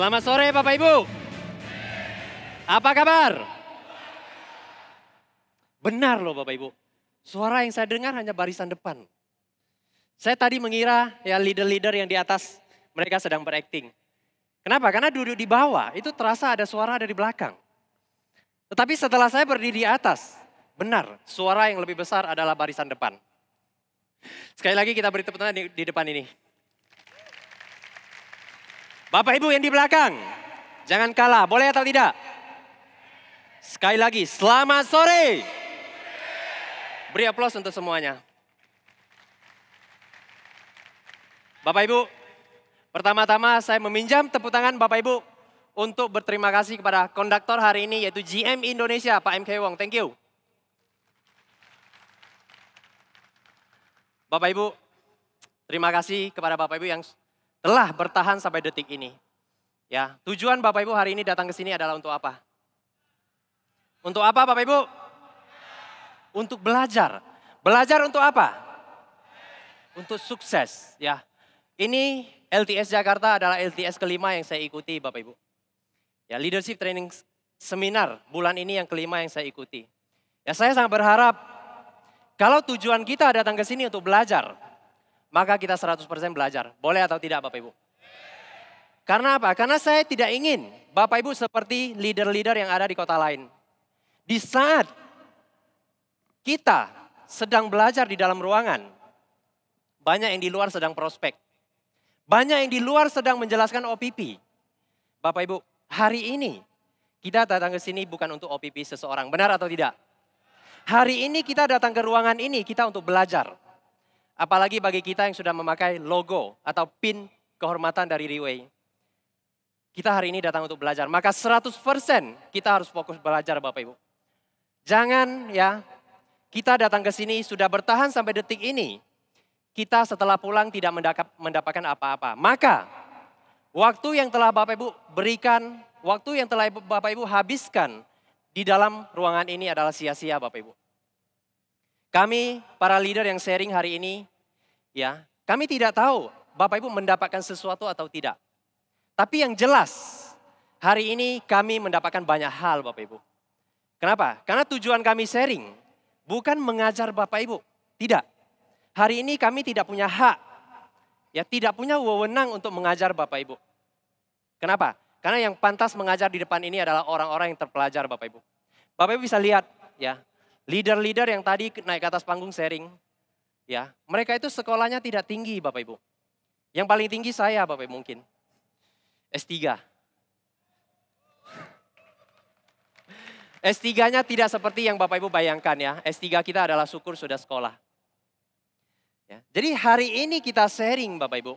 Selamat sore Bapak Ibu. Apa kabar? Benar loh Bapak Ibu. Suara yang saya dengar hanya barisan depan. Saya tadi mengira ya leader-leader yang di atas mereka sedang berakting. Kenapa? Karena duduk di bawah itu terasa ada suara dari belakang. Tetapi setelah saya berdiri di atas, benar suara yang lebih besar adalah barisan depan. Sekali lagi kita beri tepuk tangan di depan ini. Bapak Ibu yang di belakang, jangan kalah, boleh atau tidak? Sekali lagi, selamat sore. Beri aplaus untuk semuanya. Bapak Ibu, pertama-tama saya meminjam tepuk tangan Bapak Ibu untuk berterima kasih kepada konduktor hari ini yaitu GM Indonesia, Pak MK Wong. Thank you. Bapak Ibu, terima kasih kepada Bapak Ibu yang telah bertahan sampai detik ini. Ya, tujuan Bapak Ibu hari ini datang ke sini adalah untuk apa? Untuk apa Bapak Ibu? Untuk belajar. Belajar untuk apa? Untuk sukses, ya. Ini LTS Jakarta adalah LTS kelima yang saya ikuti Bapak Ibu. Ya, Leadership Training Seminar bulan ini yang kelima yang saya ikuti. Ya, saya sangat berharap kalau tujuan kita datang ke sini untuk belajar, maka kita 100% belajar. Boleh atau tidak Bapak Ibu? Karena apa? Karena saya tidak ingin Bapak Ibu seperti leader-leader yang ada di kota lain. Di saat kita sedang belajar di dalam ruangan, banyak yang di luar sedang prospek. Banyak yang di luar sedang menjelaskan OPP. Bapak Ibu, hari ini kita datang ke sini bukan untuk OPP seseorang. Benar atau tidak? Hari ini kita datang ke ruangan ini kita untuk belajar. Apalagi bagi kita yang sudah memakai logo atau pin kehormatan dari Riway. Kita hari ini datang untuk belajar. Maka 100% kita harus fokus belajar Bapak Ibu. Jangan ya, kita datang ke sini sudah bertahan sampai detik ini. Kita setelah pulang tidak mendapatkan apa-apa. Maka waktu yang telah Bapak Ibu berikan, waktu yang telah Bapak Ibu habiskan di dalam ruangan ini adalah sia-sia Bapak Ibu. Kami para leader yang sharing hari ini, ya, kami tidak tahu Bapak Ibu mendapatkan sesuatu atau tidak. Tapi yang jelas, hari ini kami mendapatkan banyak hal Bapak Ibu. Kenapa? Karena tujuan kami sharing bukan mengajar Bapak Ibu, tidak. Hari ini kami tidak punya hak, ya tidak punya wewenang untuk mengajar Bapak Ibu. Kenapa? Karena yang pantas mengajar di depan ini adalah orang-orang yang terpelajar Bapak Ibu. Bapak Ibu bisa lihat ya, leader-leader yang tadi naik ke atas panggung sharing, ya mereka itu sekolahnya tidak tinggi Bapak Ibu. Yang paling tinggi saya Bapak Ibu mungkin, S3. S3-nya tidak seperti yang Bapak Ibu bayangkan ya, S3 kita adalah syukur sudah sekolah. Ya, jadi hari ini kita sharing Bapak Ibu,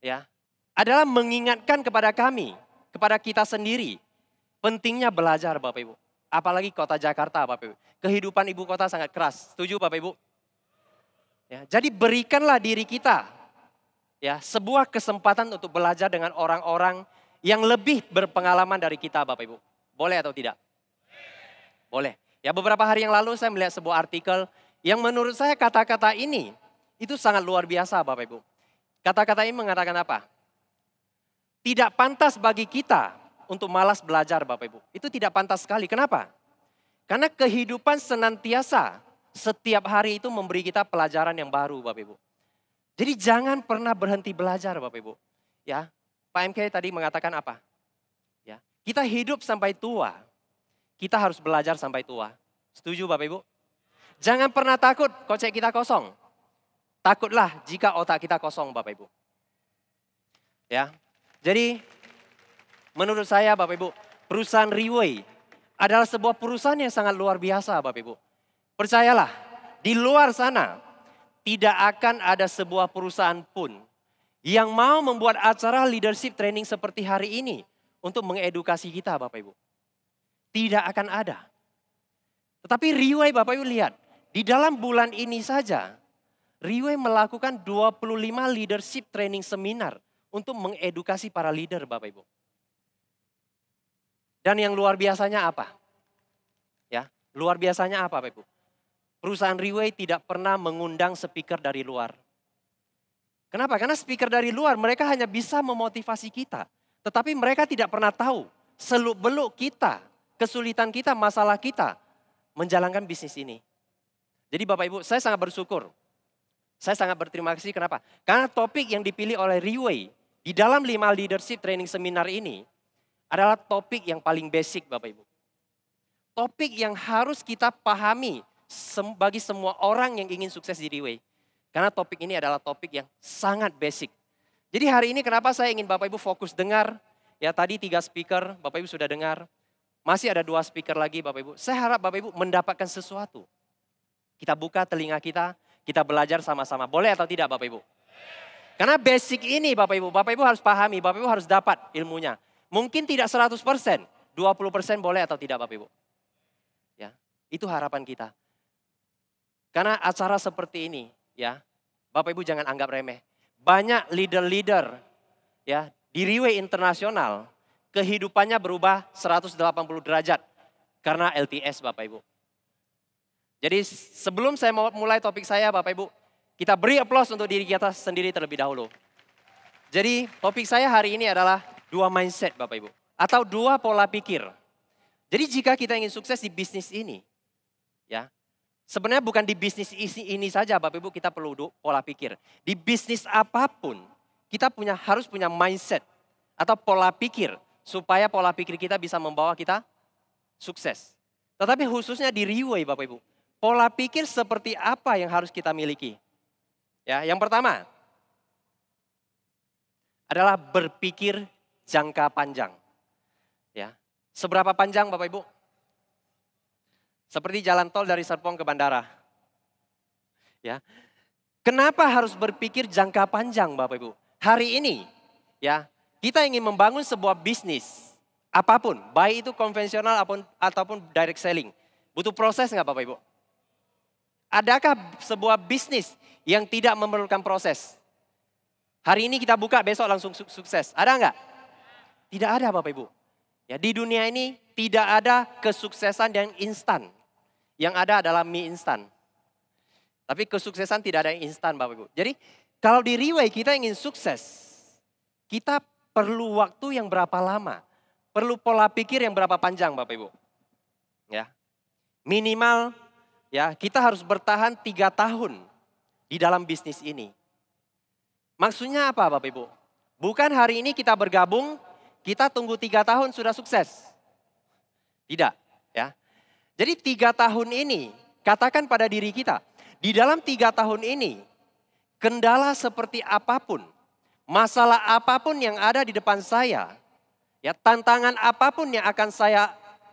ya adalah mengingatkan kepada kami, kepada kita sendiri, pentingnya belajar Bapak Ibu. Apalagi kota Jakarta Bapak Ibu. Kehidupan ibu kota sangat keras. Setuju Bapak Ibu? Ya, jadi berikanlah diri kita ya sebuah kesempatan untuk belajar dengan orang-orang yang lebih berpengalaman dari kita Bapak Ibu. Boleh atau tidak? Boleh. Ya beberapa hari yang lalu saya melihat sebuah artikel yang menurut saya kata-kata ini itu sangat luar biasa Bapak Ibu. Kata-kata ini mengatakan apa? Tidak pantas bagi kita untuk malas belajar Bapak Ibu. Itu tidak pantas sekali. Kenapa? Karena kehidupan senantiasa setiap hari itu memberi kita pelajaran yang baru Bapak Ibu. Jadi jangan pernah berhenti belajar Bapak Ibu. Ya, Pak MK tadi mengatakan apa? Ya, kita hidup sampai tua. Kita harus belajar sampai tua. Setuju Bapak Ibu? Jangan pernah takut kocek kita kosong. Takutlah jika otak kita kosong Bapak Ibu. Ya. Jadi menurut saya Bapak Ibu, perusahaan Riway adalah sebuah perusahaan yang sangat luar biasa Bapak Ibu. Percayalah, di luar sana tidak akan ada sebuah perusahaan pun yang mau membuat acara leadership training seperti hari ini untuk mengedukasi kita Bapak Ibu. Tidak akan ada. Tetapi Riway Bapak Ibu lihat, di dalam bulan ini saja Riway melakukan 25 leadership training seminar untuk mengedukasi para leader Bapak Ibu. Dan yang luar biasanya apa? Ya, luar biasanya apa Bapak Ibu? Perusahaan Riway tidak pernah mengundang speaker dari luar. Kenapa? Karena speaker dari luar mereka hanya bisa memotivasi kita. Tetapi mereka tidak pernah tahu seluk-beluk kita, kesulitan kita, masalah kita menjalankan bisnis ini. Jadi Bapak Ibu, saya sangat bersyukur. Saya sangat berterima kasih, kenapa? Karena topik yang dipilih oleh Riway di dalam 5 leadership training seminar ini adalah topik yang paling basic Bapak Ibu. Topik yang harus kita pahami bagi semua orang yang ingin sukses di Riway. Karena topik ini adalah topik yang sangat basic. Jadi hari ini kenapa saya ingin Bapak Ibu fokus dengar. Ya tadi 3 speaker, Bapak Ibu sudah dengar. Masih ada 2 speaker lagi Bapak Ibu. Saya harap Bapak Ibu mendapatkan sesuatu. Kita buka telinga kita belajar sama-sama. Boleh atau tidak Bapak Ibu? Karena basic ini Bapak Ibu harus pahami, Bapak Ibu harus dapat ilmunya. Mungkin tidak 100%, 20% boleh atau tidak Bapak Ibu? Ya, itu harapan kita. Karena acara seperti ini, ya, Bapak Ibu jangan anggap remeh. Banyak leader-leader ya di Riway Internasional, kehidupannya berubah 180 derajat karena LTS Bapak Ibu. Jadi sebelum saya mau mulai topik saya Bapak Ibu, kita beri aplaus untuk diri kita sendiri terlebih dahulu. Jadi topik saya hari ini adalah 2 mindset Bapak Ibu. Atau 2 pola pikir. Jadi jika kita ingin sukses di bisnis ini, ya sebenarnya bukan di bisnis ini saja Bapak Ibu kita perlu pola pikir. Di bisnis apapun kita harus punya mindset atau pola pikir. Supaya pola pikir kita bisa membawa kita sukses. Tetapi khususnya di Riway Bapak Ibu. Pola pikir seperti apa yang harus kita miliki? Ya, yang pertama adalah berpikir jangka panjang. Ya, seberapa panjang Bapak Ibu? Seperti jalan tol dari Serpong ke bandara. Ya, kenapa harus berpikir jangka panjang Bapak Ibu? Hari ini, ya, kita ingin membangun sebuah bisnis apapun, baik itu konvensional ataupun direct selling. Butuh proses nggak Bapak Ibu? Adakah sebuah bisnis yang tidak memerlukan proses? Hari ini kita buka, besok langsung sukses. Ada nggak? Tidak ada Bapak Ibu. Ya, di dunia ini tidak ada kesuksesan yang instan. Yang ada adalah mie instan. Tapi kesuksesan tidak ada yang instan Bapak Ibu. Jadi kalau di Riway kita ingin sukses, kita perlu waktu yang berapa lama? Perlu pola pikir yang berapa panjang Bapak Ibu? Ya. Minimal ya kita harus bertahan 3 tahun di dalam bisnis ini. Maksudnya apa Bapak Ibu? Bukan hari ini kita bergabung, kita tunggu 3 tahun sudah sukses. Tidak ya. Jadi 3 tahun ini katakan pada diri kita. Di dalam 3 tahun ini kendala seperti apapun. Masalah apapun yang ada di depan saya. Ya, tantangan apapun yang akan saya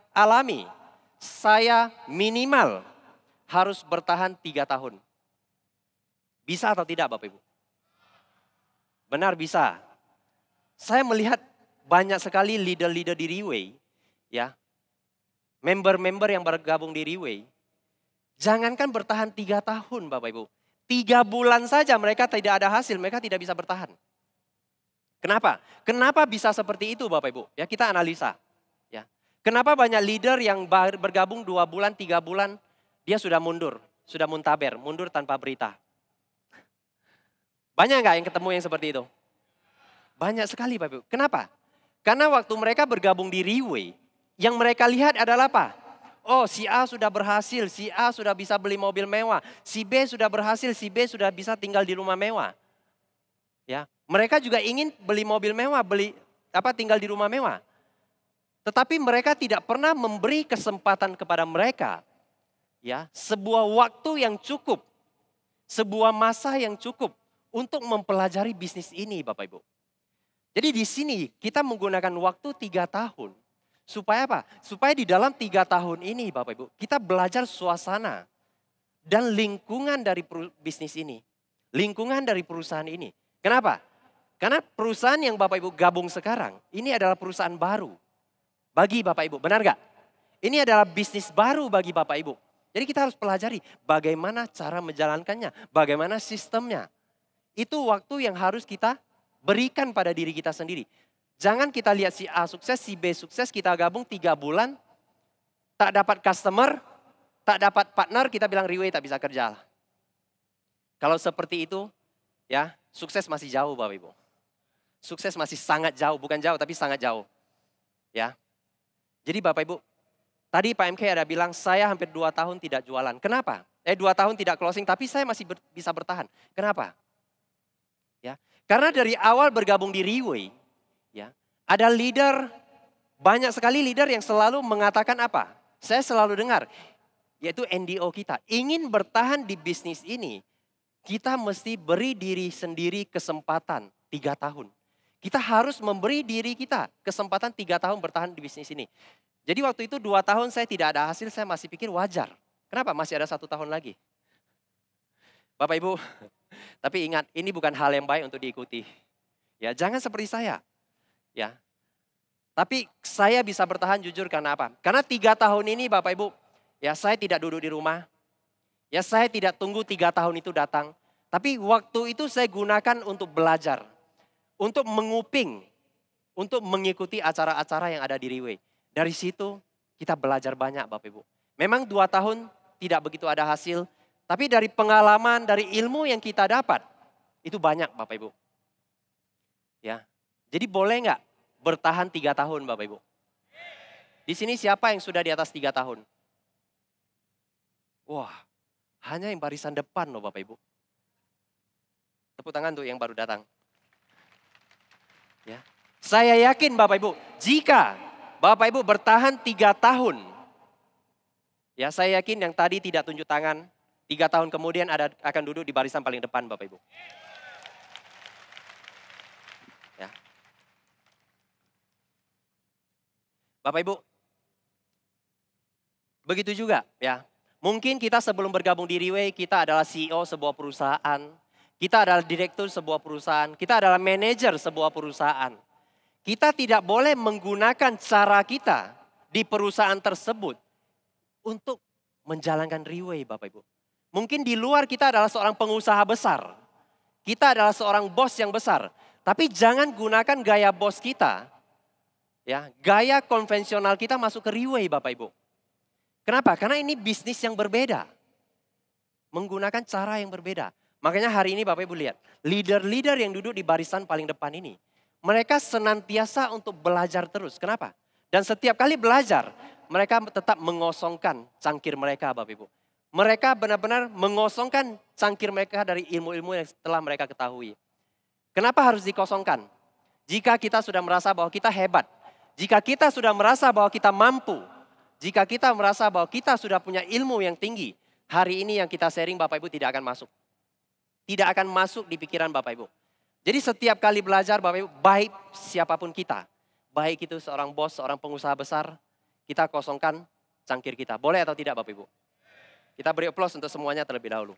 alami. Saya minimal harus bertahan 3 tahun. Bisa atau tidak Bapak Ibu? Benar bisa. Saya melihat banyak sekali leader-leader di Riway. Ya, member-member yang bergabung di Riway. Jangankan bertahan 3 tahun Bapak Ibu. 3 bulan saja mereka tidak ada hasil, mereka tidak bisa bertahan. Kenapa? Kenapa bisa seperti itu Bapak Ibu? Ya kita analisa. Ya. Kenapa banyak leader yang bergabung 2 bulan, 3 bulan, dia sudah mundur, sudah muntaber, mundur tanpa berita. Banyak nggak yang ketemu yang seperti itu? Banyak sekali Bapak Ibu. Kenapa? Karena waktu mereka bergabung di Riway, yang mereka lihat adalah apa? Oh si A sudah berhasil, si A sudah bisa beli mobil mewah, si B sudah berhasil, si B sudah bisa tinggal di rumah mewah. Ya, mereka juga ingin beli mobil mewah, tinggal di rumah mewah. Tetapi mereka tidak pernah memberi kesempatan kepada mereka, ya, sebuah waktu yang cukup, sebuah masa yang cukup untuk mempelajari bisnis ini, Bapak Ibu. Jadi di sini kita menggunakan waktu 3 tahun. Supaya apa? Supaya di dalam 3 tahun ini Bapak Ibu, kita belajar suasana dan lingkungan dari bisnis ini. Lingkungan dari perusahaan ini. Kenapa? Karena perusahaan yang Bapak Ibu gabung sekarang, ini adalah perusahaan baru bagi Bapak Ibu. Benar gak? Ini adalah bisnis baru bagi Bapak Ibu. Jadi kita harus pelajari bagaimana cara menjalankannya, bagaimana sistemnya. Itu waktu yang harus kita berikan pada diri kita sendiri. Jangan kita lihat si A sukses, si B sukses, kita gabung 3 bulan, tak dapat customer, tak dapat partner, kita bilang Riway tak bisa kerja. Kalau seperti itu, ya sukses masih jauh Bapak Ibu. Sukses masih sangat jauh, bukan jauh tapi sangat jauh. Ya. Jadi Bapak Ibu, tadi Pak MK ada bilang saya hampir 2 tahun tidak jualan. Kenapa? 2 tahun tidak closing tapi saya masih bisa bertahan. Kenapa? Ya. Karena dari awal bergabung di Riway, ya, ada leader, banyak sekali leader yang selalu mengatakan apa? Saya selalu dengar, yaitu NDO kita. Ingin bertahan di bisnis ini, kita mesti beri diri sendiri kesempatan 3 tahun. Kita harus memberi diri kita kesempatan 3 tahun bertahan di bisnis ini. Jadi waktu itu 2 tahun saya tidak ada hasil, saya masih pikir wajar. Kenapa? Masih ada 1 tahun lagi. Bapak Ibu, tapi ingat ini bukan hal yang baik untuk diikuti. Ya, jangan seperti saya. Ya. Tapi saya bisa bertahan jujur karena apa? Karena 3 tahun ini Bapak Ibu, ya saya tidak duduk di rumah. Ya saya tidak tunggu 3 tahun itu datang. Tapi waktu itu saya gunakan untuk belajar. Untuk menguping, untuk mengikuti acara-acara yang ada di Riway. Dari situ kita belajar banyak Bapak Ibu. Memang 2 tahun tidak begitu ada hasil. Tapi dari pengalaman, dari ilmu yang kita dapat. Itu banyak Bapak Ibu. Ya, jadi boleh nggak bertahan 3 tahun Bapak Ibu? Di sini siapa yang sudah di atas 3 tahun? Wah, hanya yang barisan depan loh Bapak Ibu. Tepuk tangan untuk yang baru datang. Ya. Saya yakin Bapak Ibu, jika Bapak Ibu bertahan 3 tahun, ya saya yakin yang tadi tidak tunjuk tangan, 3 tahun kemudian akan duduk di barisan paling depan Bapak Ibu. Ya. Bapak Ibu, begitu juga ya. Mungkin kita sebelum bergabung di Riway, kita adalah CEO sebuah perusahaan. Kita adalah direktur sebuah perusahaan. Kita adalah manajer sebuah perusahaan. Kita tidak boleh menggunakan cara kita di perusahaan tersebut untuk menjalankan Riway Bapak Ibu. Mungkin di luar kita adalah seorang pengusaha besar. Kita adalah seorang bos yang besar. Tapi jangan gunakan gaya bos kita. Ya, gaya konvensional kita masuk ke Riway Bapak Ibu. Kenapa? Karena ini bisnis yang berbeda. Menggunakan cara yang berbeda. Makanya hari ini Bapak Ibu lihat, leader-leader yang duduk di barisan paling depan ini, mereka senantiasa untuk belajar terus. Kenapa? Dan setiap kali belajar, mereka tetap mengosongkan cangkir mereka Bapak Ibu. Mereka benar-benar mengosongkan cangkir mereka dari ilmu-ilmu yang telah mereka ketahui. Kenapa harus dikosongkan? Jika kita sudah merasa bahwa kita hebat, jika kita sudah merasa bahwa kita mampu, jika kita merasa bahwa kita sudah punya ilmu yang tinggi, hari ini yang kita sharing Bapak Ibu tidak akan masuk. Tidak akan masuk di pikiran Bapak Ibu. Jadi setiap kali belajar Bapak Ibu, baik siapapun kita. Baik itu seorang bos, seorang pengusaha besar, kita kosongkan cangkir kita. Boleh atau tidak Bapak Ibu? Kita beri aplaus untuk semuanya terlebih dahulu.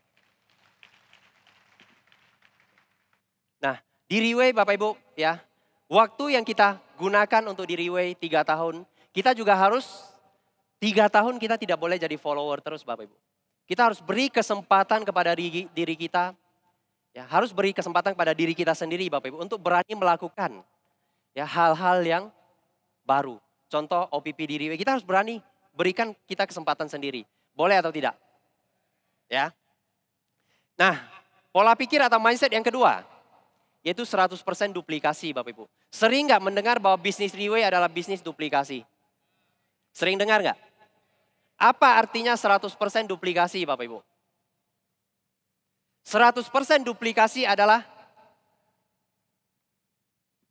Nah, di Riway Bapak Ibu ya, waktu yang kita gunakan untuk di Riway 3 tahun, kita juga harus 3 tahun kita tidak boleh jadi follower terus Bapak Ibu. Kita harus beri kesempatan kepada diri kita. Ya, harus beri kesempatan kepada diri kita sendiri Bapak Ibu untuk berani melakukan ya hal-hal yang baru. Contoh OPP di Riway, kita harus berani berikan kita kesempatan sendiri. Boleh atau tidak? Ya. Nah, pola pikir atau mindset yang kedua, yaitu 100% duplikasi Bapak Ibu. Sering nggak mendengar bahwa bisnis Riway adalah bisnis duplikasi? Sering dengar nggak? Apa artinya 100% duplikasi Bapak Ibu? 100% duplikasi adalah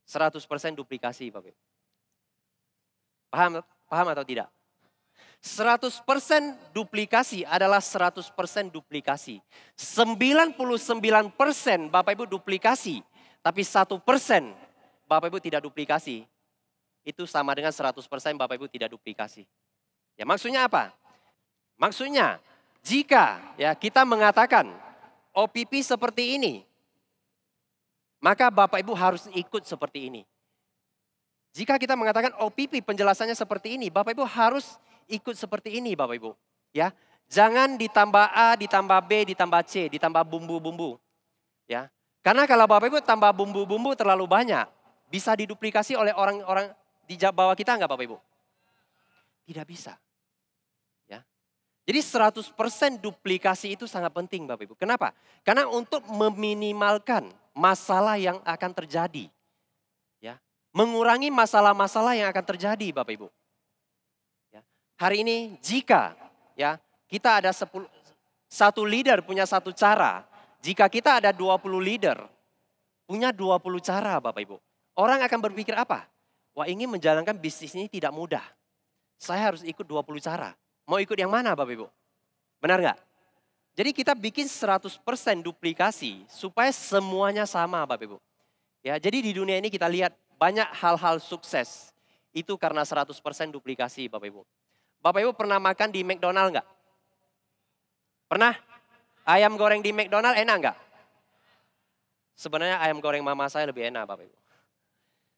100% duplikasi Bapak Ibu. Paham atau tidak? 100% duplikasi adalah 100% duplikasi. 99% Bapak Ibu duplikasi, tapi 1% Bapak Ibu tidak duplikasi. Itu sama dengan 100% Bapak Ibu tidak duplikasi. Ya maksudnya apa? Maksudnya jika ya kita mengatakan OPP seperti ini, maka Bapak Ibu harus ikut seperti ini. Jika kita mengatakan OPP penjelasannya seperti ini, Bapak Ibu harus ikut seperti ini Bapak Ibu. Ya, jangan ditambah A, ditambah B, ditambah C, ditambah bumbu-bumbu. Ya, karena kalau Bapak Ibu tambah bumbu-bumbu terlalu banyak, bisa diduplikasi oleh orang-orang di bawah kita enggak Bapak Ibu? Tidak bisa. Jadi 100% duplikasi itu sangat penting Bapak Ibu. Kenapa? Karena untuk meminimalkan masalah yang akan terjadi. mengurangi masalah-masalah yang akan terjadi Bapak Ibu. Ya. Hari ini jika ya kita ada satu leader punya satu cara, jika kita ada 20 leader punya 20 cara Bapak Ibu. Orang akan berpikir apa? Wah, ingin menjalankan bisnis ini tidak mudah. Saya harus ikut 20 cara. Mau ikut yang mana Bapak Ibu? Benar nggak? Jadi kita bikin 100% duplikasi supaya semuanya sama Bapak Ibu. Ya, jadi di dunia ini kita lihat banyak hal-hal sukses. Itu karena 100% duplikasi Bapak Ibu. Bapak Ibu pernah makan di McDonald nggak? Pernah? Ayam goreng di McDonald enak nggak? Sebenarnya ayam goreng mama saya lebih enak Bapak Ibu.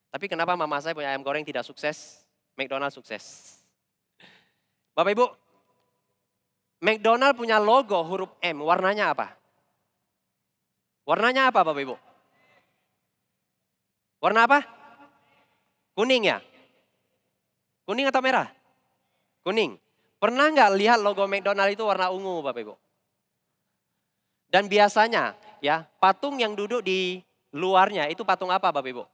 Tapi kenapa mama saya punya ayam goreng tidak sukses? McDonald sukses. Bapak Ibu, McDonald punya logo huruf M, warnanya apa? Warnanya apa Bapak Ibu? Warna apa? Kuning ya? Kuning atau merah? Kuning. Pernah nggak lihat logo McDonald itu warna ungu Bapak Ibu? Dan biasanya ya patung yang duduk di luarnya itu patung apa Bapak Ibu?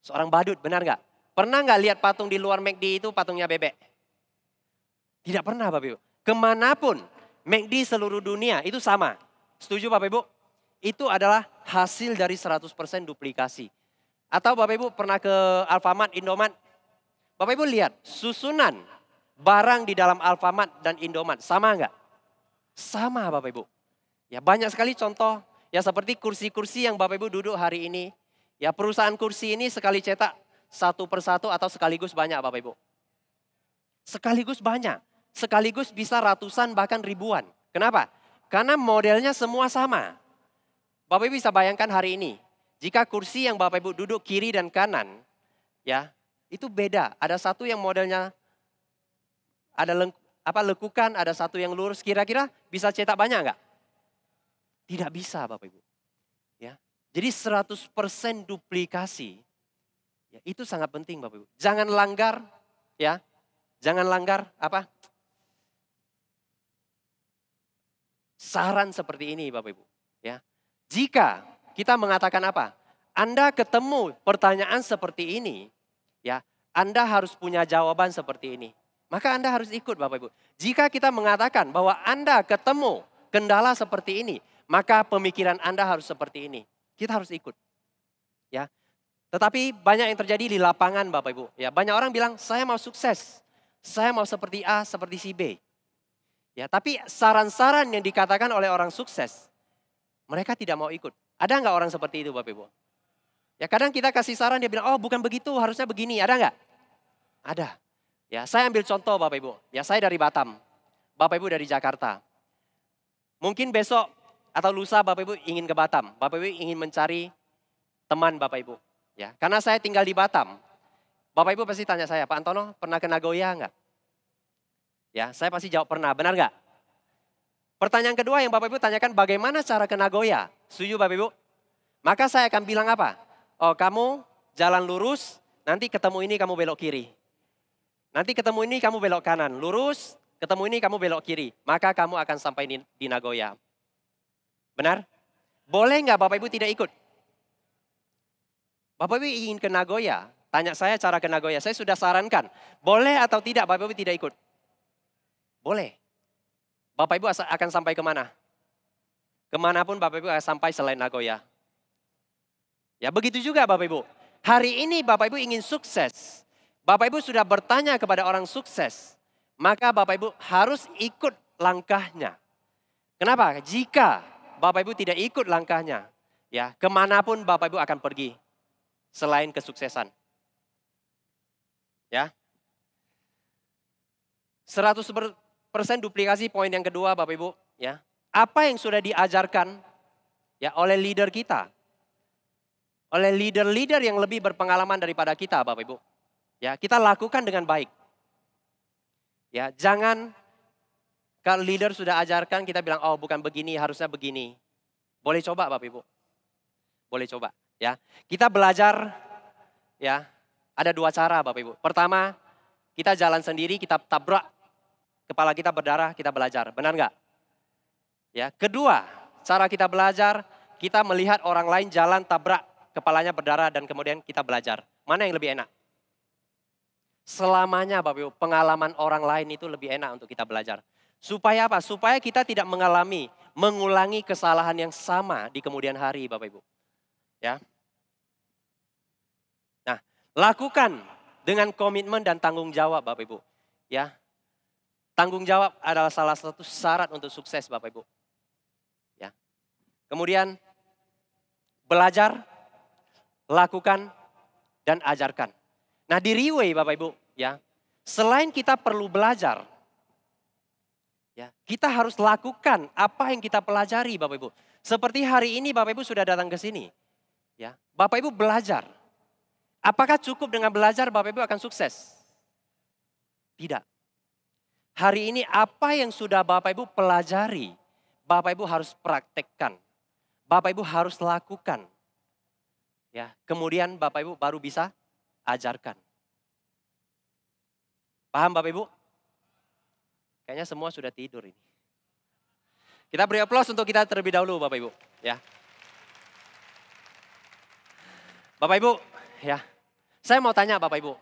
Seorang badut, benar nggak? Pernah nggak lihat patung di luar McD itu patungnya bebek? Tidak pernah Bapak Ibu. Kemanapun McD seluruh dunia itu sama. Setuju Bapak Ibu? Itu adalah hasil dari 100% duplikasi. Atau Bapak Ibu pernah ke Alfamart, Indomart? Bapak Ibu lihat susunan barang di dalam Alfamart dan Indomart sama enggak? Sama Bapak Ibu. Ya banyak sekali contoh. Ya seperti kursi-kursi yang Bapak Ibu duduk hari ini. Ya perusahaan kursi ini sekali cetak satu persatu atau sekaligus banyak Bapak Ibu. Sekaligus banyak. Sekaligus bisa ratusan bahkan ribuan. Kenapa? Karena modelnya semua sama. Bapak Ibu bisa bayangkan hari ini. Jika kursi yang Bapak Ibu duduk kiri dan kanan. Ya itu beda. Ada satu yang modelnya ada lekukan, ada satu yang lurus. Kira-kira bisa cetak banyak enggak? Tidak bisa Bapak Ibu. Ya. Jadi 100% duplikasi. Ya, itu sangat penting Bapak Ibu. Jangan langgar ya. Jangan langgar apa? Saran seperti ini Bapak Ibu. Ya. Jika kita mengatakan apa? Anda ketemu pertanyaan seperti ini, ya, Anda harus punya jawaban seperti ini. Maka Anda harus ikut Bapak Ibu. Jika kita mengatakan bahwa Anda ketemu kendala seperti ini, maka pemikiran Anda harus seperti ini. Kita harus ikut. Ya. Tetapi banyak yang terjadi di lapangan Bapak Ibu. Ya, banyak orang bilang, "Saya mau sukses. Saya mau seperti A, seperti si B." Ya, tapi saran-saran yang dikatakan oleh orang sukses, mereka tidak mau ikut. Ada nggak orang seperti itu Bapak Ibu? Ya kadang kita kasih saran dia bilang, oh bukan begitu harusnya begini. Ada nggak? Ada. Ya saya ambil contoh Bapak Ibu. Ya saya dari Batam. Bapak Ibu dari Jakarta. Mungkin besok atau lusa Bapak Ibu ingin ke Batam. Bapak Ibu ingin mencari teman Bapak Ibu. Ya karena saya tinggal di Batam. Bapak Ibu pasti tanya saya, Pak Antono pernah ke Nagoya nggak? Ya, saya pasti jawab pernah, benar nggak? Pertanyaan kedua yang Bapak Ibu tanyakan, bagaimana cara ke Nagoya? Setuju Bapak Ibu? Maka saya akan bilang apa? Oh kamu jalan lurus, nanti ketemu ini kamu belok kiri. Nanti ketemu ini kamu belok kanan, lurus, ketemu ini kamu belok kiri. Maka kamu akan sampai di Nagoya. Benar? Boleh nggak Bapak Ibu tidak ikut? Bapak Ibu ingin ke Nagoya, tanya saya cara ke Nagoya. Saya sudah sarankan, boleh atau tidak Bapak Ibu tidak ikut? Boleh. Bapak Ibu akan sampai kemana? Kemanapun Bapak Ibu akan sampai selain Nagoya. Ya begitu juga Bapak Ibu. Hari ini Bapak Ibu ingin sukses. Bapak Ibu sudah bertanya kepada orang sukses. Maka Bapak Ibu harus ikut langkahnya. Kenapa? Jika Bapak Ibu tidak ikut langkahnya. Ya kemanapun Bapak Ibu akan pergi. Selain kesuksesan. Ya. 100% duplikasi poin yang kedua Bapak Ibu, ya. Apa yang sudah diajarkan ya oleh leader kita? Oleh leader-leader yang lebih berpengalaman daripada kita Bapak Ibu. Ya, kita lakukan dengan baik. Ya, jangan kalau leader sudah ajarkan kita bilang oh bukan begini, harusnya begini. Boleh coba Bapak Ibu. Boleh coba, ya. Kita belajar ya, ada dua cara Bapak Ibu. Pertama, kita jalan sendiri, kita tabrak kepala kita berdarah, kita belajar. Benar nggak? Ya. Kedua, cara kita belajar, kita melihat orang lain jalan tabrak kepalanya berdarah dan kemudian kita belajar. Mana yang lebih enak? Selamanya Bapak Ibu, pengalaman orang lain itu lebih enak untuk kita belajar. Supaya apa? Supaya kita tidak mengulangi kesalahan yang sama di kemudian hari Bapak Ibu. Ya. Nah, lakukan dengan komitmen dan tanggung jawab Bapak Ibu. Ya. Tanggung jawab adalah salah satu syarat untuk sukses Bapak Ibu. Ya. Kemudian belajar, lakukan, dan ajarkan. Nah di Riway Bapak Ibu, ya, selain kita perlu belajar, ya, kita harus lakukan apa yang kita pelajari Bapak Ibu. Seperti hari ini Bapak Ibu sudah datang ke sini. Ya, Bapak Ibu belajar. Apakah cukup dengan belajar Bapak Ibu akan sukses? Tidak. Hari ini apa yang sudah Bapak Ibu pelajari, Bapak Ibu harus praktekkan. Bapak Ibu harus lakukan. Ya, kemudian Bapak Ibu baru bisa ajarkan. Paham Bapak Ibu? Kayaknya semua sudah tidur ini. Kita beri aplaus untuk kita terlebih dahulu Bapak Ibu. Ya. Bapak Ibu, ya, saya mau tanya Bapak Ibu.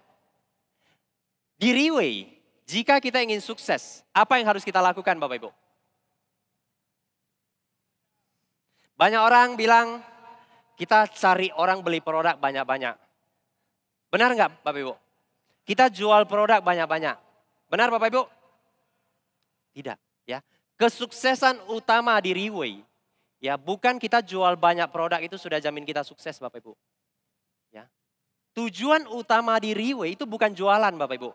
Di Riway, jika kita ingin sukses, apa yang harus kita lakukan Bapak Ibu? Banyak orang bilang, kita cari orang beli produk banyak-banyak. Benar nggak Bapak Ibu? Kita jual produk banyak-banyak. Benar Bapak Ibu? Tidak. Ya. Kesuksesan utama di Riway, ya, bukan kita jual banyak produk itu sudah jamin kita sukses Bapak Ibu. Ya. Tujuan utama di Riway itu bukan jualan Bapak Ibu.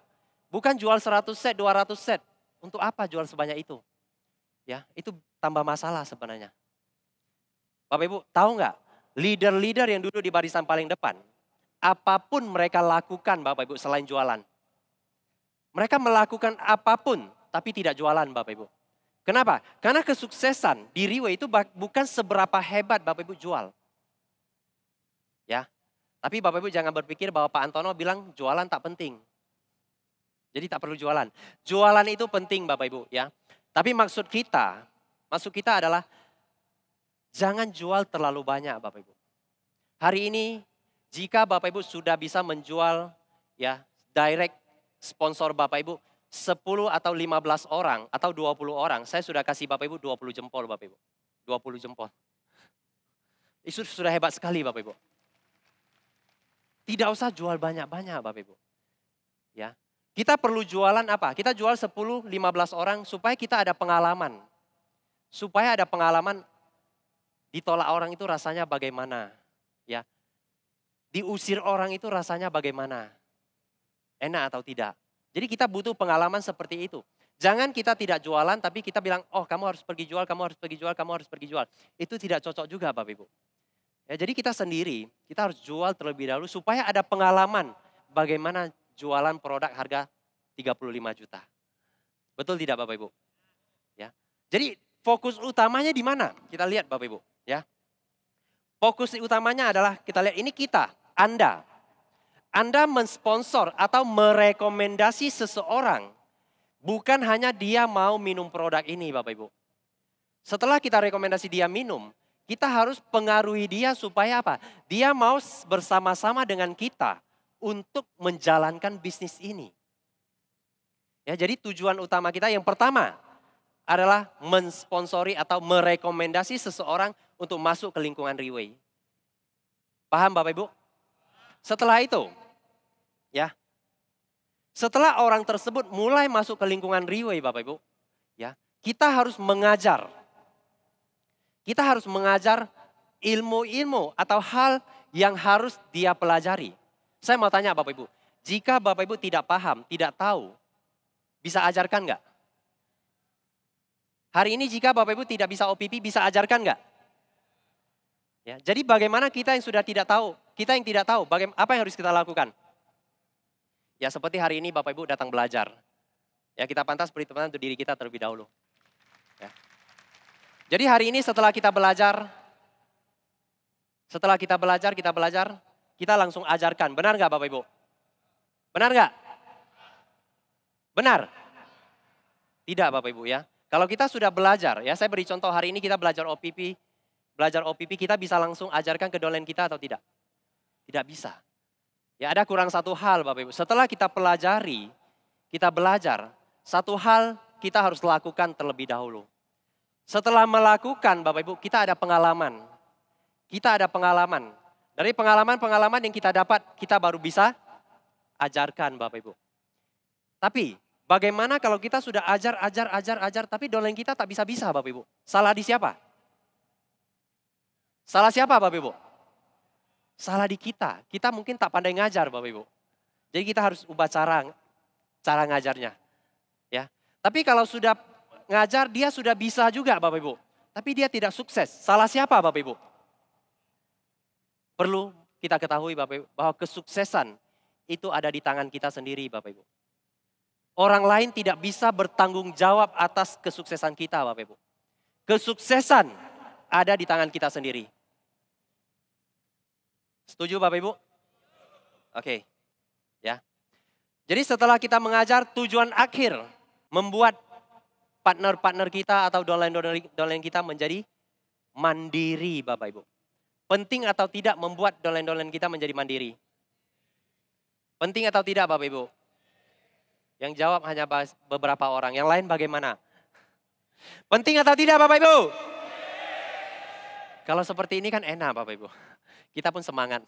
Bukan jual 100 set, 200 set. Untuk apa jual sebanyak itu? Ya, itu tambah masalah sebenarnya. Bapak Ibu tahu nggak? Leader-leader yang duduk di barisan paling depan. Apapun mereka lakukan Bapak Ibu selain jualan. Mereka melakukan apapun tapi tidak jualan Bapak Ibu. Kenapa? Karena kesuksesan di Riway itu bukan seberapa hebat Bapak Ibu jual. Ya. Tapi Bapak Ibu jangan berpikir bahwa Pak Antono bilang jualan tak penting. Jadi tak perlu jualan. Jualan itu penting Bapak Ibu ya. Tapi maksud kita adalah jangan jual terlalu banyak Bapak Ibu. Hari ini jika Bapak Ibu sudah bisa menjual ya direct sponsor Bapak Ibu 10 atau 15 orang atau 20 orang, saya sudah kasih Bapak Ibu 20 jempol Bapak Ibu. 20 jempol. Itu sudah hebat sekali Bapak Ibu. Tidak usah jual banyak-banyak Bapak Ibu. Ya. Kita perlu jualan apa? Kita jual 10, 15 orang supaya kita ada pengalaman. Supaya ada pengalaman ditolak orang itu rasanya bagaimana. Ya. Diusir orang itu rasanya bagaimana. Enak atau tidak. Jadi kita butuh pengalaman seperti itu. Jangan kita tidak jualan tapi kita bilang, oh kamu harus pergi jual, kamu harus pergi jual, kamu harus pergi jual. Itu tidak cocok juga Bapak Ibu. Ya, jadi kita sendiri, kita harus jual terlebih dahulu supaya ada pengalaman bagaimana jualan produk harga 35 juta. Betul tidak Bapak Ibu? Ya. Jadi fokus utamanya di mana? Kita lihat Bapak Ibu. Ya. Fokus utamanya adalah kita lihat ini kita, Anda. Anda mensponsor atau merekomendasi seseorang. Bukan hanya dia mau minum produk ini Bapak Ibu. Setelah kita rekomendasi dia minum, kita harus pengaruhi dia supaya apa? Dia mau bersama-sama dengan kita untuk menjalankan bisnis ini. Ya, jadi tujuan utama kita yang pertama adalah mensponsori atau merekomendasi seseorang untuk masuk ke lingkungan Riway. Paham Bapak Ibu? Setelah itu, ya, setelah orang tersebut mulai masuk ke lingkungan Riway Bapak Ibu, ya, kita harus mengajar. Kita harus mengajar ilmu-ilmu atau hal yang harus dia pelajari. Saya mau tanya Bapak Ibu, jika Bapak Ibu tidak paham, tidak tahu, bisa ajarkan enggak? Hari ini jika Bapak Ibu tidak bisa OPP, bisa ajarkan enggak? Ya, jadi bagaimana kita yang sudah tidak tahu, kita yang tidak tahu, apa yang harus kita lakukan? Ya seperti hari ini Bapak Ibu datang belajar. Ya kita pantas beri tepuk tangan untuk diri kita terlebih dahulu. Ya. Jadi hari ini setelah kita belajar, kita langsung ajarkan. Benar nggak Bapak Ibu? Benar nggak? Benar? Tidak Bapak Ibu ya. Kalau kita sudah belajar, ya saya beri contoh hari ini kita belajar OPP, kita bisa langsung ajarkan ke downline kita atau tidak? Tidak bisa. Ya ada kurang satu hal Bapak Ibu. Setelah kita pelajari, kita belajar, satu hal kita harus lakukan terlebih dahulu. Setelah melakukan Bapak Ibu, kita ada pengalaman. Kita ada pengalaman. Dari pengalaman-pengalaman yang kita dapat, kita baru bisa ajarkan Bapak Ibu. Tapi bagaimana kalau kita sudah ajar, tapi dolen kita tak bisa-bisa Bapak Ibu. Salah di siapa? Salah siapa Bapak Ibu? Salah di kita. Kita mungkin tak pandai ngajar Bapak Ibu. Jadi kita harus ubah cara ngajarnya. Ya. Tapi kalau sudah ngajar dia sudah bisa juga Bapak Ibu. Tapi dia tidak sukses. Salah siapa Bapak Ibu? Perlu kita ketahui Bapak Ibu bahwa kesuksesan itu ada di tangan kita sendiri Bapak Ibu. Orang lain tidak bisa bertanggung jawab atas kesuksesan kita Bapak Ibu. Kesuksesan ada di tangan kita sendiri. Setuju Bapak Ibu? Oke. Ya. Jadi setelah kita mengajar, tujuan akhir membuat partner-partner kita atau dolen-dolen kita menjadi mandiri Bapak Ibu. Penting atau tidak membuat dolen-dolen kita menjadi mandiri? Penting atau tidak Bapak Ibu? Yang jawab hanya beberapa orang, yang lain bagaimana? Penting atau tidak Bapak Ibu? Kalau seperti ini kan enak Bapak Ibu. Kita pun semangat.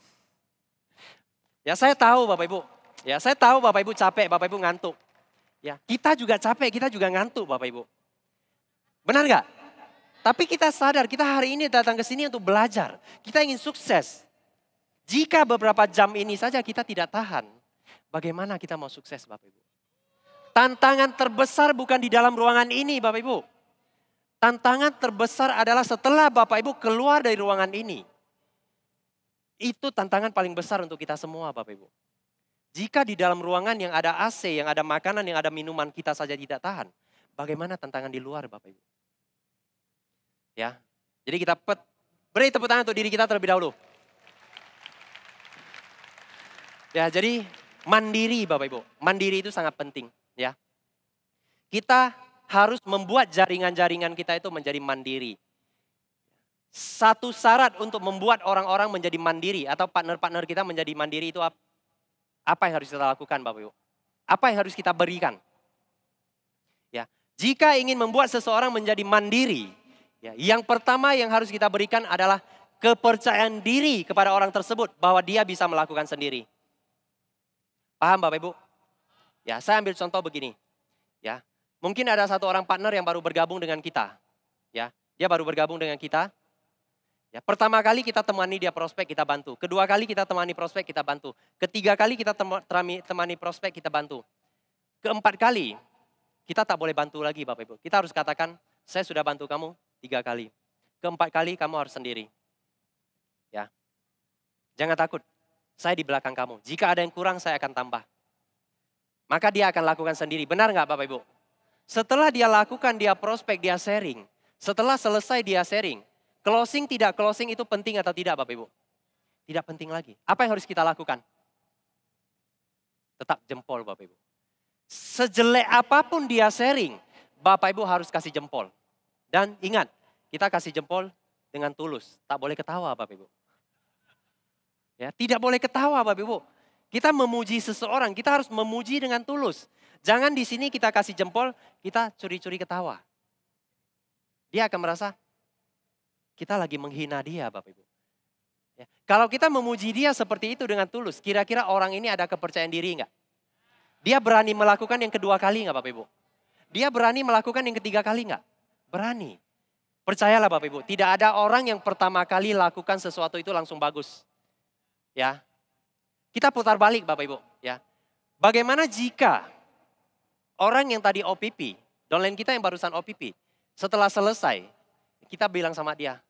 Ya saya tahu Bapak Ibu. Ya saya tahu Bapak Ibu capek, Bapak Ibu ngantuk. Ya kita juga capek, kita juga ngantuk Bapak Ibu. Benar nggak? Tapi kita sadar kita hari ini datang ke sini untuk belajar. Kita ingin sukses. Jika beberapa jam ini saja kita tidak tahan, bagaimana kita mau sukses Bapak Ibu? Tantangan terbesar bukan di dalam ruangan ini Bapak Ibu. Tantangan terbesar adalah setelah Bapak Ibu keluar dari ruangan ini. Itu tantangan paling besar untuk kita semua Bapak Ibu. Jika di dalam ruangan yang ada AC, yang ada makanan, yang ada minuman kita saja tidak tahan. Bagaimana tantangan di luar Bapak Ibu? Ya, jadi kita beri tepuk tangan untuk diri kita terlebih dahulu. Ya, jadi mandiri Bapak Ibu. Mandiri itu sangat penting. Ya, kita harus membuat jaringan-jaringan kita itu menjadi mandiri. Satu syarat untuk membuat orang-orang menjadi mandiri atau partner-partner kita menjadi mandiri itu apa yang harus kita lakukan Bapak Ibu? Apa yang harus kita berikan? Ya, jika ingin membuat seseorang menjadi mandiri, ya, yang pertama yang harus kita berikan adalah kepercayaan diri kepada orang tersebut bahwa dia bisa melakukan sendiri. Paham Bapak Ibu? Ya, saya ambil contoh begini. Ya, mungkin ada satu orang partner yang baru bergabung dengan kita. Ya, dia baru bergabung dengan kita. Ya, pertama kali kita temani dia prospek, kita bantu. Kedua kali kita temani prospek, kita bantu. Ketiga kali kita temani prospek, kita bantu. Keempat kali, kita tak boleh bantu lagi Bapak Ibu. Kita harus katakan, saya sudah bantu kamu 3 kali. Keempat kali kamu harus sendiri. Ya, jangan takut, saya di belakang kamu. Jika ada yang kurang, saya akan tambah. Maka dia akan lakukan sendiri. Benar nggak Bapak Ibu? Setelah dia lakukan, dia prospek, dia sharing. Setelah selesai dia sharing. Closing tidak closing itu penting atau tidak Bapak Ibu? Tidak penting lagi. Apa yang harus kita lakukan? Tetap jempol Bapak Ibu. Sejelek apapun dia sharing, Bapak Ibu harus kasih jempol. Dan ingat, kita kasih jempol dengan tulus. Tak boleh ketawa Bapak Ibu. Ya, tidak boleh ketawa Bapak Ibu. Kita memuji seseorang, kita harus memuji dengan tulus. Jangan di sini kita kasih jempol, kita curi-curi ketawa. Dia akan merasa, kita lagi menghina dia Bapak Ibu. Ya. Kalau kita memuji dia seperti itu dengan tulus, kira-kira orang ini ada kepercayaan diri enggak? Dia berani melakukan yang kedua kali enggak Bapak Ibu? Dia berani melakukan yang ketiga kali enggak? Berani. Percayalah Bapak Ibu, tidak ada orang yang pertama kali lakukan sesuatu itu langsung bagus. Ya. Kita putar balik Bapak Ibu. Ya. Bagaimana jika orang yang tadi OPP, downline kita yang barusan OPP, setelah selesai, kita bilang sama dia,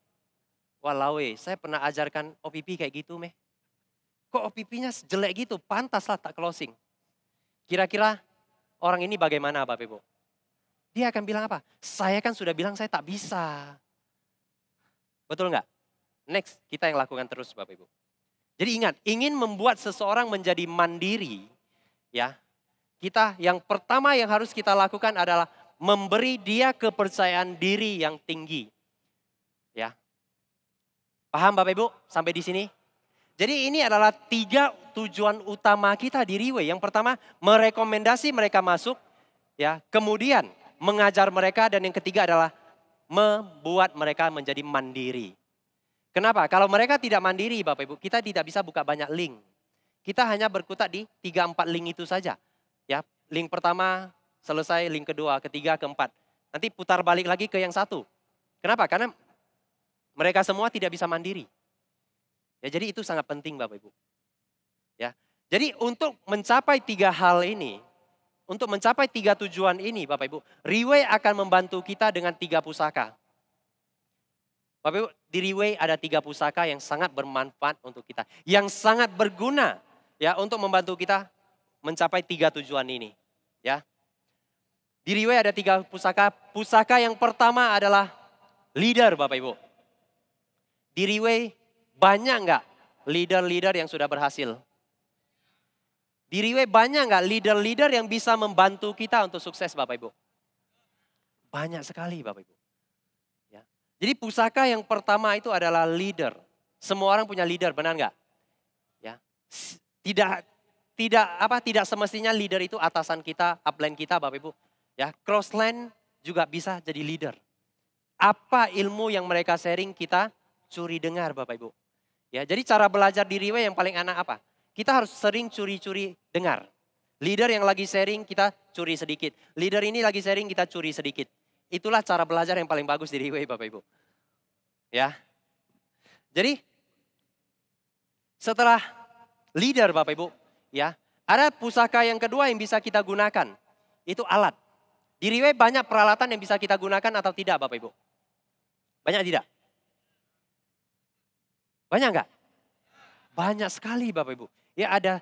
walau saya pernah ajarkan OPP kayak gitu meh. Kok OPP-nya jelek gitu, pantaslah tak closing. Kira-kira orang ini bagaimana Bapak Ibu? Dia akan bilang apa? Saya kan sudah bilang saya tak bisa. Betul nggak? Next, kita yang lakukan terus Bapak Ibu. Jadi ingat, ingin membuat seseorang menjadi mandiri, ya. Kita yang pertama yang harus kita lakukan adalah memberi dia kepercayaan diri yang tinggi. Ya. Paham Bapak Ibu sampai di sini? Jadi ini adalah 3 tujuan utama kita di Riway. Yang pertama, merekomendasi mereka masuk, ya. Kemudian mengajar mereka, dan yang ketiga adalah membuat mereka menjadi mandiri. Kenapa? Kalau mereka tidak mandiri Bapak Ibu, kita tidak bisa buka banyak link. Kita hanya berkutat di 3-4 link itu saja. Ya, link pertama selesai, link kedua, ketiga, keempat. Nanti putar balik lagi ke yang satu. Kenapa? Karena mereka semua tidak bisa mandiri. Ya, jadi itu sangat penting Bapak Ibu. Ya. Jadi untuk mencapai 3 hal ini, untuk mencapai 3 tujuan ini Bapak Ibu, Riway akan membantu kita dengan 3 pusaka. Bapak Ibu, di Riway ada 3 pusaka yang sangat bermanfaat untuk kita. Yang sangat berguna ya untuk membantu kita mencapai 3 tujuan ini. Ya. Di Riway ada 3 pusaka. Pusaka yang pertama adalah leader Bapak Ibu. Di Riway banyak enggak leader-leader yang sudah berhasil? Di Riway banyak enggak leader-leader yang bisa membantu kita untuk sukses Bapak Ibu? Banyak sekali Bapak Ibu. Ya. Jadi pusaka yang pertama itu adalah leader. Semua orang punya leader, benar enggak? Ya. Tidak semestinya leader itu atasan kita, upline kita Bapak Ibu. Ya, crossline juga bisa jadi leader. Apa ilmu yang mereka sharing kita curi dengar Bapak Ibu. Ya, jadi cara belajar di Riway yang paling enak apa? Kita harus sering curi-curi dengar. Leader yang lagi sharing kita curi sedikit. Leader ini lagi sharing kita curi sedikit. Itulah cara belajar yang paling bagus di Riway Bapak Ibu. Ya. Jadi setelah leader Bapak Ibu, ya, ada pusaka yang kedua yang bisa kita gunakan. Itu alat. Di Riway banyak peralatan yang bisa kita gunakan atau tidak Bapak Ibu? Banyak tidak? Banyak enggak? Banyak sekali Bapak Ibu. Ya, ada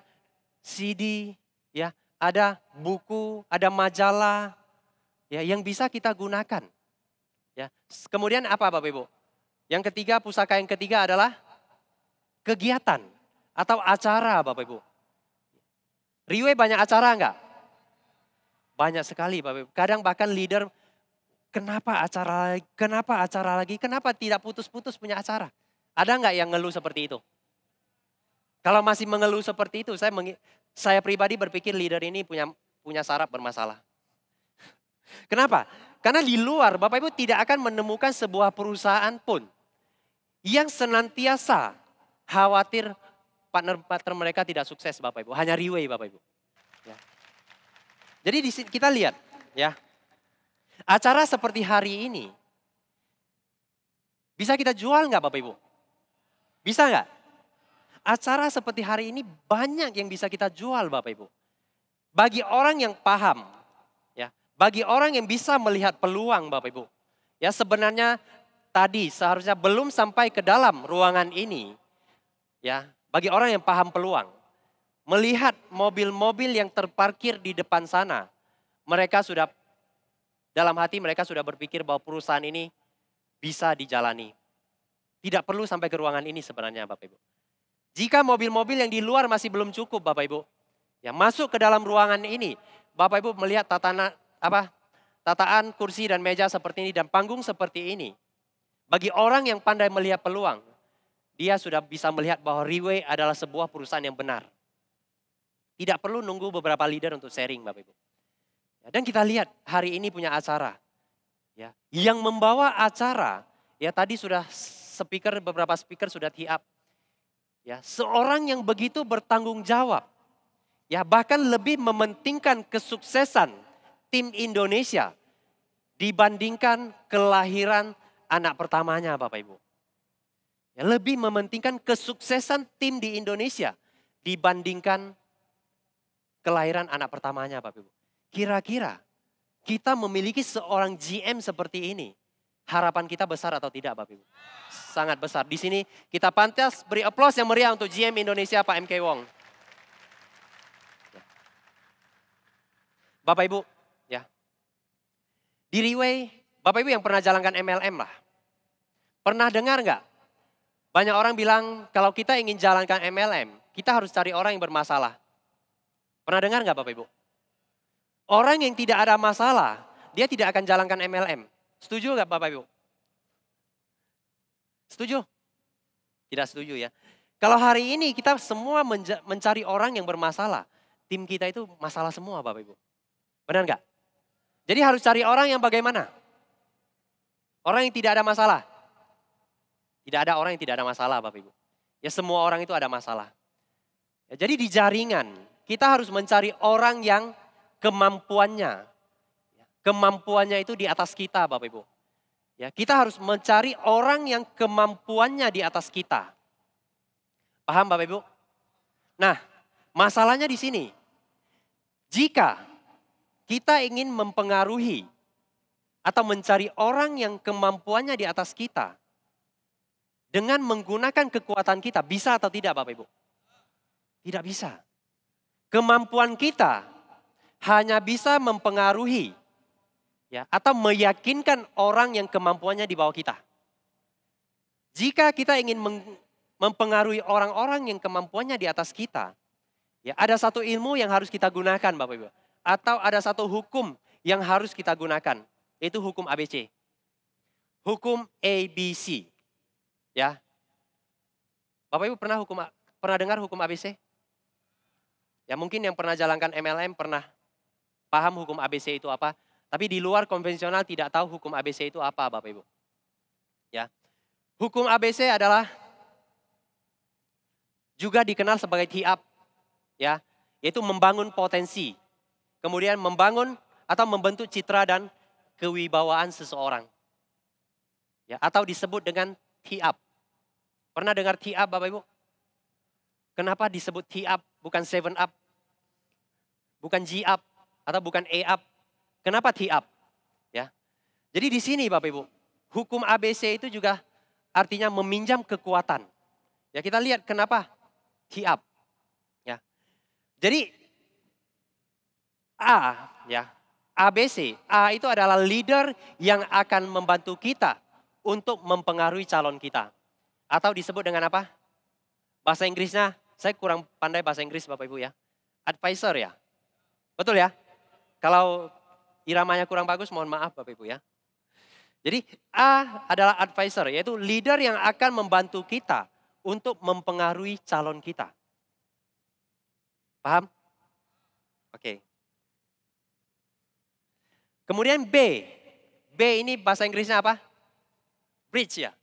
CD, ya, ada buku, ada majalah, ya, yang bisa kita gunakan. Ya. Kemudian apa Bapak Ibu? Yang ketiga, pusaka yang ketiga adalah kegiatan atau acara Bapak Ibu. Riway banyak acara enggak? Banyak sekali Bapak Ibu. Kadang bahkan leader, kenapa acara lagi, kenapa tidak putus-putus punya acara? Ada enggak yang ngeluh seperti itu? Kalau masih mengeluh seperti itu, saya pribadi berpikir leader ini punya saraf bermasalah. Kenapa? Karena di luar Bapak Ibu tidak akan menemukan sebuah perusahaan pun yang senantiasa khawatir partner-partner mereka tidak sukses Bapak Ibu. Hanya Riway Bapak Ibu. Ya. Jadi di sini kita lihat ya. Acara seperti hari ini bisa kita jual nggak Bapak Ibu? Bisa nggak? Acara seperti hari ini banyak yang bisa kita jual Bapak Ibu. Bagi orang yang paham, ya, bagi orang yang bisa melihat peluang Bapak Ibu. Ya, sebenarnya tadi seharusnya belum sampai ke dalam ruangan ini. Ya, bagi orang yang paham peluang, melihat mobil-mobil yang terparkir di depan sana, mereka sudah dalam hati mereka sudah berpikir bahwa perusahaan ini bisa dijalani. Tidak perlu sampai ke ruangan ini sebenarnya Bapak Ibu. Jika mobil-mobil yang di luar masih belum cukup Bapak Ibu, ya masuk ke dalam ruangan ini, Bapak Ibu melihat tataan kursi dan meja seperti ini dan panggung seperti ini. Bagi orang yang pandai melihat peluang, dia sudah bisa melihat bahwa Riway adalah sebuah perusahaan yang benar. Tidak perlu nunggu beberapa leader untuk sharing Bapak Ibu. Dan kita lihat hari ini punya acara. Ya, yang membawa acara, ya tadi sudah beberapa speaker sudah tee up. Ya, seorang yang begitu bertanggung jawab. Ya, bahkan lebih mementingkan kesuksesan tim Indonesia dibandingkan kelahiran anak pertamanya Bapak Ibu. Ya, lebih mementingkan kesuksesan tim di Indonesia dibandingkan kelahiran anak pertamanya Bapak Ibu. Kira-kira kita memiliki seorang GM seperti ini, harapan kita besar atau tidak Bapak Ibu? Sangat besar. Di sini kita pantas beri aplaus yang meriah untuk GM Indonesia Pak MK Wong. Bapak Ibu, ya. Di Riway, Bapak Ibu yang pernah jalankan MLM lah. Pernah dengar nggak? Banyak orang bilang kalau kita ingin jalankan MLM, kita harus cari orang yang bermasalah. Pernah dengar nggak Bapak Ibu? Orang yang tidak ada masalah, dia tidak akan jalankan MLM. Setuju nggak Bapak Ibu? Setuju? Tidak setuju ya. Kalau hari ini kita semua mencari orang yang bermasalah. Tim kita itu masalah semua Bapak Ibu. Benar nggak? Jadi harus cari orang yang bagaimana? Orang yang tidak ada masalah. Tidak ada orang yang tidak ada masalah Bapak Ibu. Ya semua orang itu ada masalah. Ya, jadi di jaringan kita harus mencari orang yang kemampuannya itu di atas kita Bapak Ibu. Ya, kita harus mencari orang yang kemampuannya di atas kita. Paham Bapak Ibu? Nah, masalahnya di sini. Jika kita ingin mempengaruhi atau mencari orang yang kemampuannya di atas kita dengan menggunakan kekuatan kita, bisa atau tidak Bapak Ibu? Tidak bisa. Kemampuan kita hanya bisa mempengaruhi ya, atau meyakinkan orang yang kemampuannya di bawah kita. Jika kita ingin mempengaruhi orang-orang yang kemampuannya di atas kita, ya ada satu ilmu yang harus kita gunakan Bapak Ibu. Atau ada satu hukum yang harus kita gunakan, yaitu hukum ABC. Hukum ABC. Ya. Bapak Ibu pernah dengar hukum ABC? Ya mungkin yang pernah jalankan MLM pernah paham hukum ABC itu apa. Tapi di luar konvensional tidak tahu hukum ABC itu apa Bapak Ibu. Ya. Hukum ABC adalah juga dikenal sebagai TIAP, ya, yaitu membangun potensi, kemudian membangun atau membentuk citra dan kewibawaan seseorang, ya, atau disebut dengan TIAP. Pernah dengar TIAP Bapak Ibu? Kenapa disebut TIAP bukan 7 up, bukan G up atau bukan A up? Kenapa TIAP? Ya, jadi di sini Bapak Ibu, hukum ABC itu juga artinya meminjam kekuatan. Ya kita lihat kenapa TIAP. Ya. Jadi ABC, A itu adalah leader yang akan membantu kita untuk mempengaruhi calon kita. Atau disebut dengan apa? Bahasa Inggrisnya, saya kurang pandai bahasa Inggris Bapak Ibu ya. Advisor ya. Betul ya? Kalau iramanya kurang bagus mohon maaf Bapak Ibu ya. Jadi A adalah advisor, yaitu leader yang akan membantu kita untuk mempengaruhi calon kita. Paham? Oke. Kemudian B. B ini bahasa Inggrisnya apa? Bridge ya.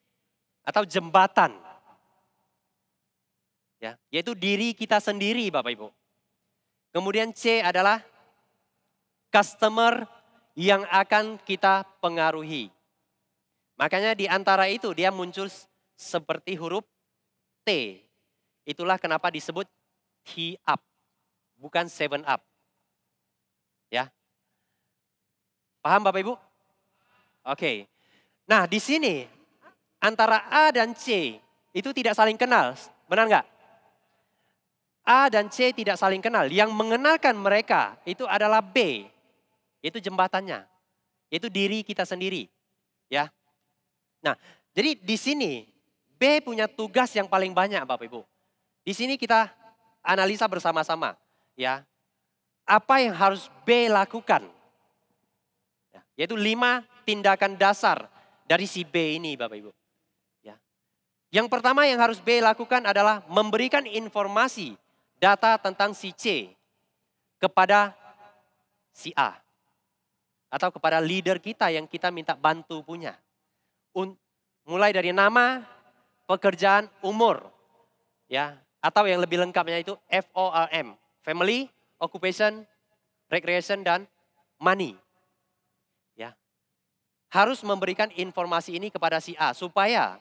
Atau jembatan. Ya, yaitu diri kita sendiri Bapak Ibu. Kemudian C adalah customer yang akan kita pengaruhi. Makanya di antara itu dia muncul seperti huruf T. Itulah kenapa disebut TIAP, bukan 7 up. Ya. Paham Bapak Ibu? Oke. Nah, di sini antara A dan C itu tidak saling kenal. Benar nggak? A dan C tidak saling kenal. Yang mengenalkan mereka itu adalah B. Itu jembatannya. Itu diri kita sendiri. Ya. Nah, jadi di sini B punya tugas yang paling banyak Bapak Ibu. Di sini kita analisa bersama-sama. Ya, apa yang harus B lakukan? Ya, yaitu 5 tindakan dasar dari si B ini Bapak Ibu. Ya. Yang pertama yang harus B lakukan adalah memberikan informasi data tentang si C kepada si A. Atau kepada leader kita yang kita minta bantu punya. Mulai dari nama, pekerjaan, umur, ya, atau yang lebih lengkapnya itu FORM, family, occupation, recreation dan money. Ya. Harus memberikan informasi ini kepada si A supaya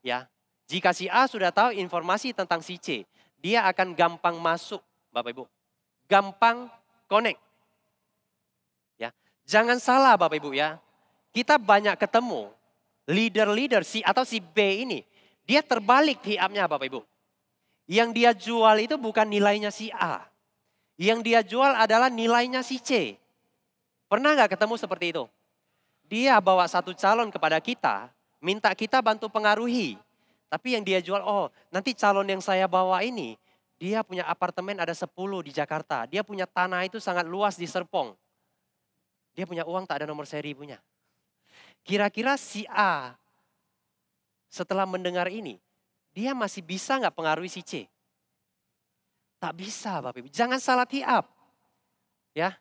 ya, jika si A sudah tahu informasi tentang si C, dia akan gampang masuk, Bapak Ibu. Gampang connect. Ya. Jangan salah Bapak Ibu ya. Kita banyak ketemu leader-leader atau si B ini, dia terbalik TIAP-nya Bapak Ibu. Yang dia jual itu bukan nilainya si A. Yang dia jual adalah nilainya si C. Pernah nggak ketemu seperti itu? Dia bawa satu calon kepada kita, minta kita bantu pengaruhi. Tapi yang dia jual, oh nanti calon yang saya bawa ini, dia punya apartemen ada 10 di Jakarta. Dia punya tanah itu sangat luas di Serpong. Dia punya uang tak ada nomor seri punya. Kira-kira si A setelah mendengar ini, dia masih bisa nggak pengaruhi si C? Tak bisa Bapak Ibu. Jangan salah tee up. Ya,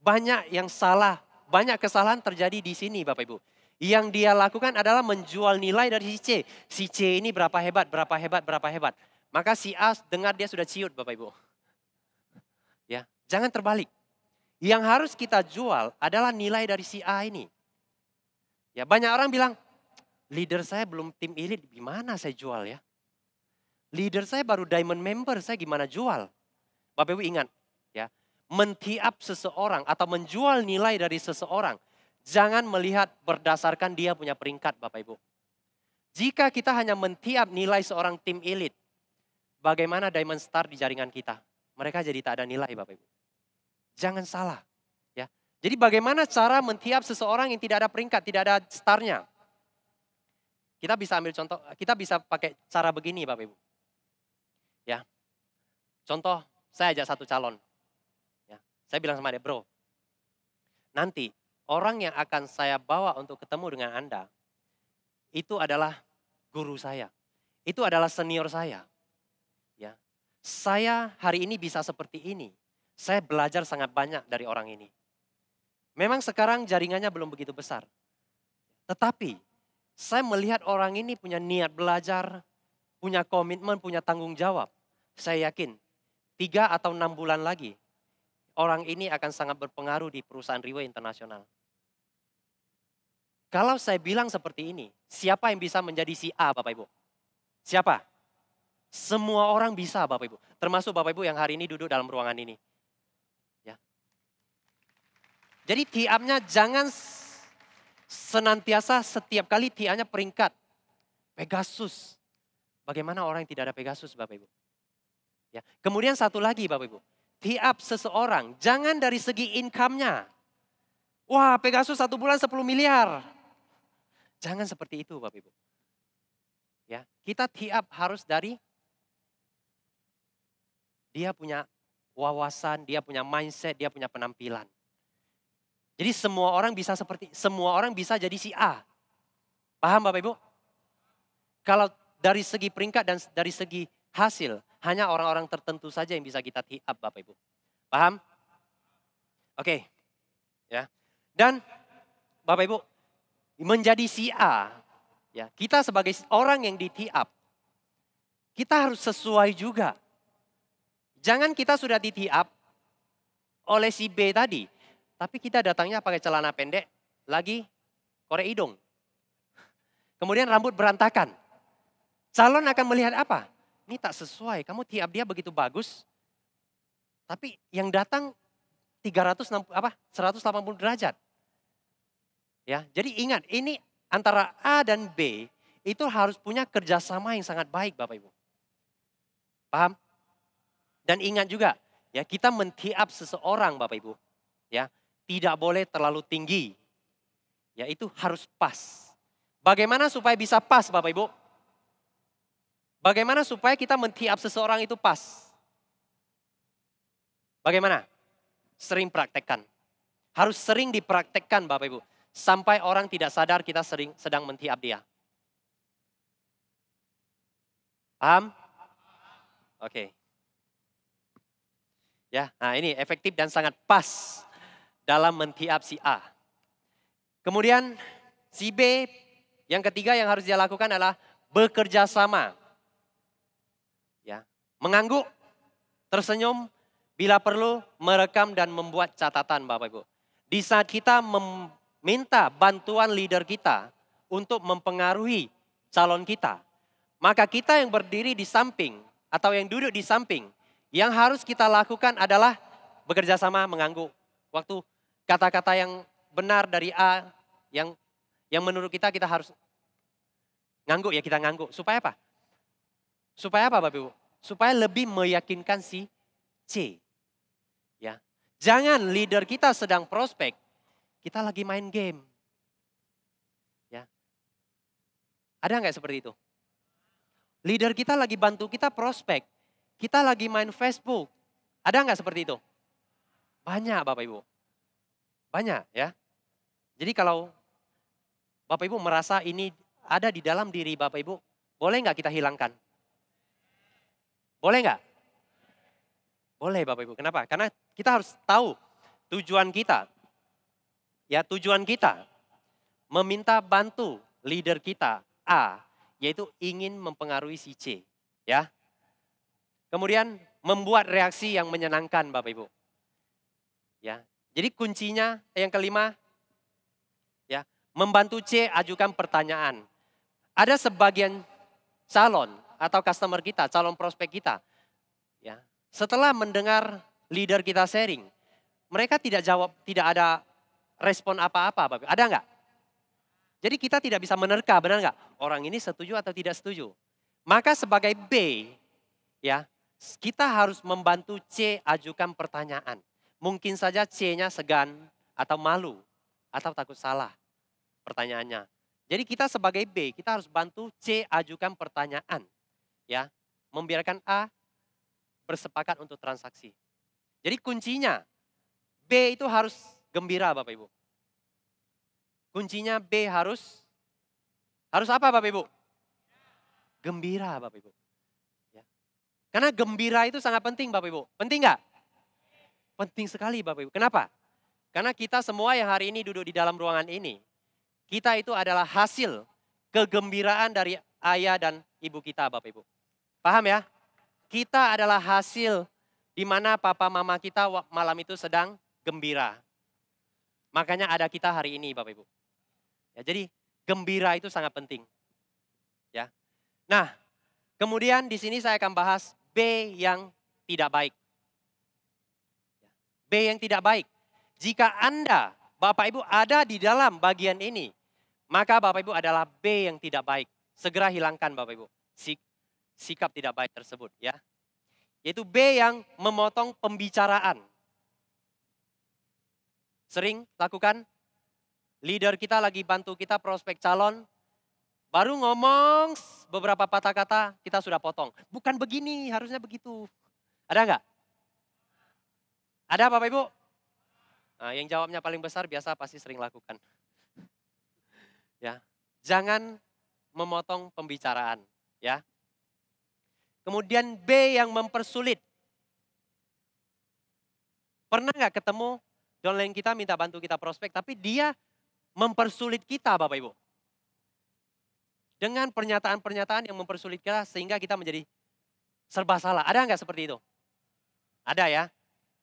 banyak yang salah, banyak kesalahan terjadi di sini Bapak Ibu. Yang dia lakukan adalah menjual nilai dari si C. Si C ini berapa hebat, berapa hebat, berapa hebat. Maka si A dengar dia sudah ciut Bapak Ibu. Ya, jangan terbalik. Yang harus kita jual adalah nilai dari si A ini. Ya, banyak orang bilang, leader saya belum tim elite, gimana saya jual ya? Leader saya baru diamond member, saya gimana jual? Bapak Ibu ingat, ya, menti-up seseorang atau menjual nilai dari seseorang, jangan melihat berdasarkan dia punya peringkat Bapak Ibu. Jika kita hanya menti-up nilai seorang tim elite, bagaimana diamond star di jaringan kita? Mereka jadi tak ada nilai Bapak Ibu. Jangan salah. Ya. Jadi bagaimana cara menti-up seseorang yang tidak ada peringkat, tidak ada starnya? Kita bisa ambil contoh, kita bisa pakai cara begini Bapak Ibu. Ya. Contoh, saya ajak satu calon. Ya. Saya bilang sama dia, bro, nanti orang yang akan saya bawa untuk ketemu dengan Anda, itu adalah guru saya. Itu adalah senior saya. Ya. Saya hari ini bisa seperti ini. Saya belajar sangat banyak dari orang ini. Memang sekarang jaringannya belum begitu besar. Tetapi saya melihat orang ini punya niat belajar, punya komitmen, punya tanggung jawab. Saya yakin 3 atau 6 bulan lagi orang ini akan sangat berpengaruh di perusahaan Riway Internasional. Kalau saya bilang seperti ini, siapa yang bisa menjadi si A Bapak Ibu? Siapa? Semua orang bisa Bapak Ibu. Termasuk Bapak Ibu yang hari ini duduk dalam ruangan ini. Ya. Jadi tee-up-nya jangan senantiasa setiap kali tee-up-nya peringkat. Pegasus. Bagaimana orang yang tidak ada Pegasus Bapak Ibu? Ya. Kemudian satu lagi Bapak Ibu. Tee-up seseorang jangan dari segi income-nya. Wah Pegasus 1 bulan 10 miliar. Jangan seperti itu Bapak Ibu. Ya, kita tee-up harus dari dia punya wawasan, dia punya mindset, dia punya penampilan. Jadi semua orang bisa jadi si A. Paham Bapak Ibu? Kalau dari segi peringkat dan dari segi hasil, hanya orang-orang tertentu saja yang bisa kita tee up Bapak Ibu. Paham? Oke. Ya. Dan Bapak Ibu, menjadi si A, ya, kita sebagai orang yang di tee up, kita harus sesuai juga. Jangan kita sudah di tee up oleh si B tadi, tapi kita datangnya pakai celana pendek, lagi korek hidung. Kemudian rambut berantakan. Calon akan melihat apa? Ini tak sesuai, kamu tee up dia begitu bagus, tapi yang datang 180 derajat. Ya, jadi ingat, ini antara A dan B itu harus punya kerjasama yang sangat baik Bapak Ibu. Paham? Dan ingat juga, ya kita men-tee up seseorang Bapak Ibu. Ya, tidak boleh terlalu tinggi. Ya itu harus pas. Bagaimana supaya bisa pas Bapak Ibu? Bagaimana supaya kita men-tee up seseorang itu pas? Bagaimana? Sering praktekkan. Harus sering dipraktekkan Bapak Ibu. Sampai orang tidak sadar kita sedang men-tee up dia. Paham? Oke. Ya, nah ini efektif dan sangat pas dalam men-tee up si A. Kemudian si B, yang ketiga yang harus dia lakukan adalah bekerja sama. Ya, mengangguk, tersenyum, bila perlu merekam dan membuat catatan Bapak Ibu. Di saat kita minta bantuan leader kita untuk mempengaruhi calon kita, maka kita yang berdiri di samping atau yang duduk di samping, yang harus kita lakukan adalah bekerja sama mengangguk. Waktu kata-kata yang benar dari A, yang menurut kita harus ngangguk, ya kita ngangguk. Supaya apa? Supaya apa Bapak Ibu? Supaya lebih meyakinkan si C. Ya. Jangan leader kita sedang prospek, kita lagi main game. Ya. Ada nggak seperti itu? Leader kita lagi bantu kita prospek, kita lagi main Facebook. Ada nggak seperti itu? Banyak Bapak Ibu. Banyak ya. Jadi kalau Bapak Ibu merasa ini ada di dalam diri Bapak Ibu, boleh nggak kita hilangkan? Boleh nggak? Boleh Bapak Ibu. Kenapa? Karena kita harus tahu tujuan kita. Ya, tujuan kita meminta bantu leader kita A, yaitu ingin mempengaruhi si C. Ya. Kemudian membuat reaksi yang menyenangkan Bapak Ibu. Ya. Jadi kuncinya yang kelima, ya, membantu C ajukan pertanyaan. Ada sebagian calon atau customer kita, calon prospek kita, ya, setelah mendengar leader kita sharing, mereka tidak jawab, tidak ada respon apa-apa, Bapak. Ada nggak? Jadi kita tidak bisa menerka, benar nggak? Orang ini setuju atau tidak setuju. Maka sebagai B, ya, kita harus membantu C ajukan pertanyaan. Mungkin saja C-nya segan atau malu atau takut salah pertanyaannya. Jadi kita sebagai B, kita harus bantu C ajukan pertanyaan. Ya, membiarkan A bersepakat untuk transaksi. Jadi kuncinya B itu harus gembira Bapak Ibu. Kuncinya B harus apa Bapak Ibu? Gembira Bapak Ibu. Ya. Karena gembira itu sangat penting Bapak Ibu. Penting nggak? Penting sekali Bapak Ibu. Kenapa? Karena kita semua yang hari ini duduk di dalam ruangan ini, kita itu adalah hasil kegembiraan dari ayah dan ibu kita Bapak Ibu. Paham ya? Kita adalah hasil di mana papa mama kita malam itu sedang gembira. Makanya ada kita hari ini Bapak Ibu. Ya, jadi gembira itu sangat penting. Ya. Nah, kemudian di sini saya akan bahas B yang tidak baik. B yang tidak baik. Jika Anda, Bapak Ibu ada di dalam bagian ini, maka Bapak Ibu adalah B yang tidak baik. Segera hilangkan Bapak Ibu sikap tidak baik tersebut ya. Yaitu B yang memotong pembicaraan. Sering lakukan, leader kita lagi bantu kita prospek calon, baru ngomong beberapa patah kata kita sudah potong. Bukan begini, harusnya begitu. Ada nggak? Ada Bapak Ibu? Nah, yang jawabnya paling besar biasa pasti sering lakukan. Ya, jangan memotong pembicaraan, ya. Kemudian B yang mempersulit. Pernah nggak ketemu downline kita minta bantu kita prospek, tapi dia mempersulit kita Bapak Ibu. Dengan pernyataan-pernyataan yang mempersulit kita sehingga kita menjadi serba salah. Ada nggak seperti itu? Ada ya.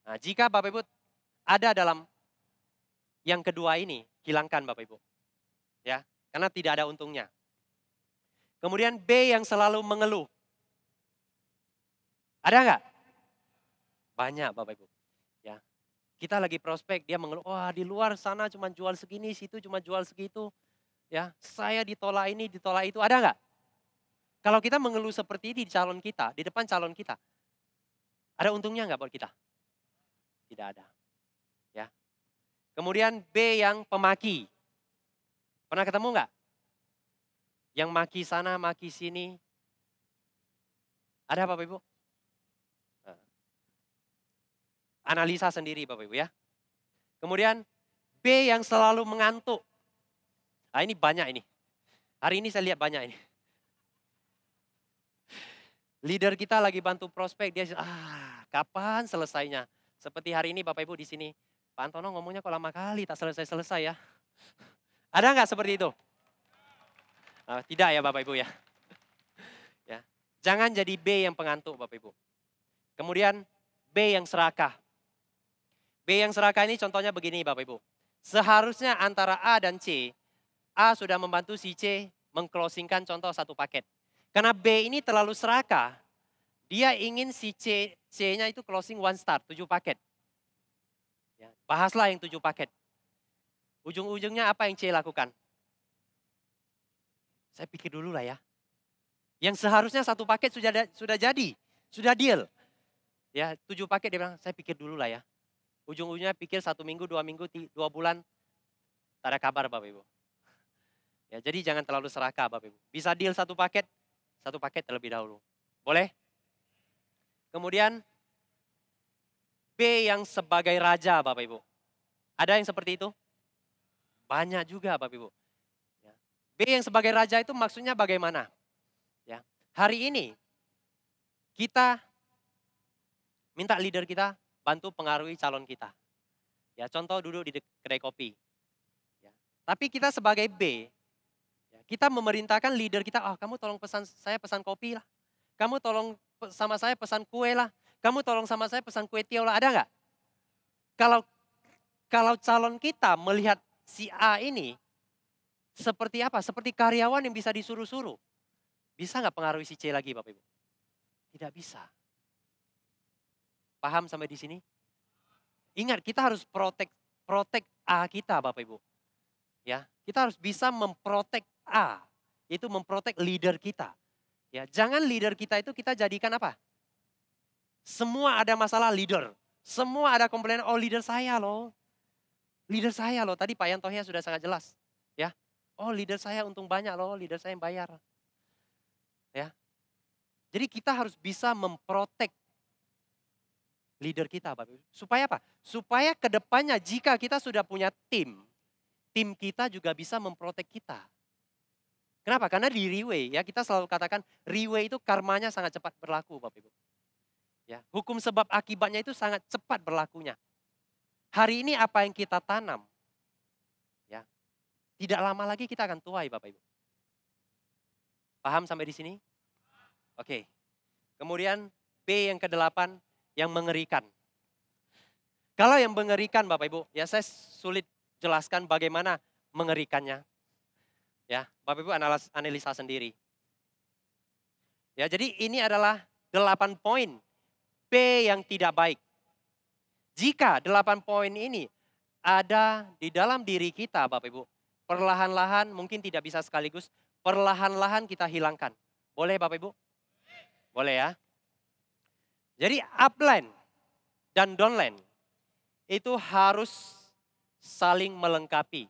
Nah, jika Bapak Ibu ada dalam yang kedua ini, hilangkan Bapak Ibu. Ya, karena tidak ada untungnya. Kemudian B yang selalu mengeluh. Ada nggak? Banyak Bapak Ibu. Ya. Kita lagi prospek, dia mengeluh, wah di luar sana cuma jual segini, situ cuma jual segitu. Ya, saya ditolak ini, ditolak itu, ada nggak? Kalau kita mengeluh seperti ini di calon kita, di depan calon kita, ada untungnya nggak buat kita? Tidak ada. Ya. Kemudian B yang pemaki. Pernah ketemu nggak? Yang maki sana, maki sini. Ada Bapak Ibu? Analisa sendiri Bapak Ibu ya. Kemudian B yang selalu mengantuk. Nah ini banyak ini. Hari ini saya lihat banyak ini. Leader kita lagi bantu prospek, dia kapan selesainya? Seperti hari ini Bapak Ibu di sini. Pak Antono ngomongnya kok lama kali, tak selesai-selesai ya. Ada nggak seperti itu? Tidak ya Bapak Ibu ya. Ya. Jangan jadi B yang pengantuk Bapak Ibu. Kemudian B yang serakah. B yang serakah ini contohnya begini Bapak Ibu. Seharusnya antara A dan C, A sudah membantu si C mengclosingkan contoh satu paket. Karena B ini terlalu serakah, dia ingin si C-nya itu closing one start, 7 paket. Ya, bahaslah yang 7 paket. Ujung-ujungnya apa yang C lakukan? Saya pikir dulu lah ya. Yang seharusnya satu paket sudah jadi, sudah deal. Ya 7 paket dia bilang, saya pikir dulu lah ya. Ujung-ujungnya pikir 1 minggu, 2 minggu, 2 bulan, tak ada kabar Bapak Ibu. Ya, jadi jangan terlalu serakah Bapak Ibu. Bisa deal satu paket terlebih dahulu. Boleh? Kemudian B yang sebagai raja Bapak Ibu. Ada yang seperti itu? Banyak juga Bapak Ibu. Ya. B yang sebagai raja itu maksudnya bagaimana? Ya. Hari ini kita minta leader kita bantu pengaruhi calon kita. Ya, contoh duduk di kedai kopi. Ya. Tapi kita sebagai B, ya, kita memerintahkan leader kita, kamu tolong saya pesan kopi lah. Kamu tolong sama saya pesan kue lah. Kamu tolong sama saya pesan kue tiaw lah. Ada nggak? Kalau calon kita melihat si A ini seperti apa? Seperti karyawan yang bisa disuruh-suruh. Bisa nggak pengaruhi si C lagi Bapak Ibu? Tidak bisa. Paham sampai di sini? Ingat kita harus protek A kita Bapak Ibu. Ya, kita harus bisa memprotek A. Itu memprotek leader kita. Ya, jangan leader kita itu kita jadikan apa? Semua ada masalah leader. Semua ada komplain, leader saya loh. Leader saya loh, tadi Pak Yantohnya sudah sangat jelas. Ya, leader saya untung banyak loh, leader saya yang bayar. Ya, jadi kita harus bisa memprotek leader kita, Bapak. Supaya apa? Supaya kedepannya jika kita sudah punya tim kita juga bisa memprotek kita. Kenapa? Karena di Riway ya kita selalu katakan Riway itu karmanya sangat cepat berlaku, Bapak Ibu. Ya, hukum sebab akibatnya itu sangat cepat berlakunya. Hari ini apa yang kita tanam, ya, tidak lama lagi kita akan tuai, Bapak Ibu. Paham sampai di sini? Oke. Kemudian B yang ke-8 yang mengerikan. Kalau yang mengerikan Bapak Ibu, ya saya sulit jelaskan bagaimana mengerikannya. Ya, Bapak Ibu analisa sendiri. Ya, jadi ini adalah 8 poin B yang tidak baik. Jika 8 poin ini ada di dalam diri kita Bapak Ibu, perlahan-lahan mungkin tidak bisa sekaligus, perlahan-lahan kita hilangkan. Boleh Bapak Ibu? Boleh ya. Jadi upline dan downline itu harus saling melengkapi.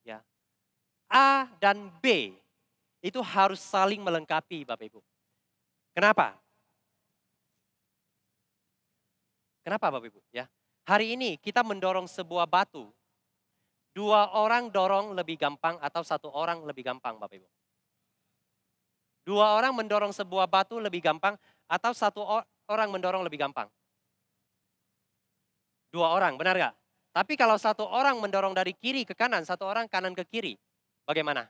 Ya. A dan B itu harus saling melengkapi Bapak Ibu. Kenapa? Kenapa Bapak Ibu? Ya. Hari ini kita mendorong sebuah batu. 2 orang dorong lebih gampang atau 1 orang lebih gampang Bapak Ibu? 2 orang mendorong sebuah batu lebih gampang atau 1 orang mendorong lebih gampang? 2 orang, benar gak? Tapi kalau 1 orang mendorong dari kiri ke kanan, 1 orang kanan ke kiri, bagaimana?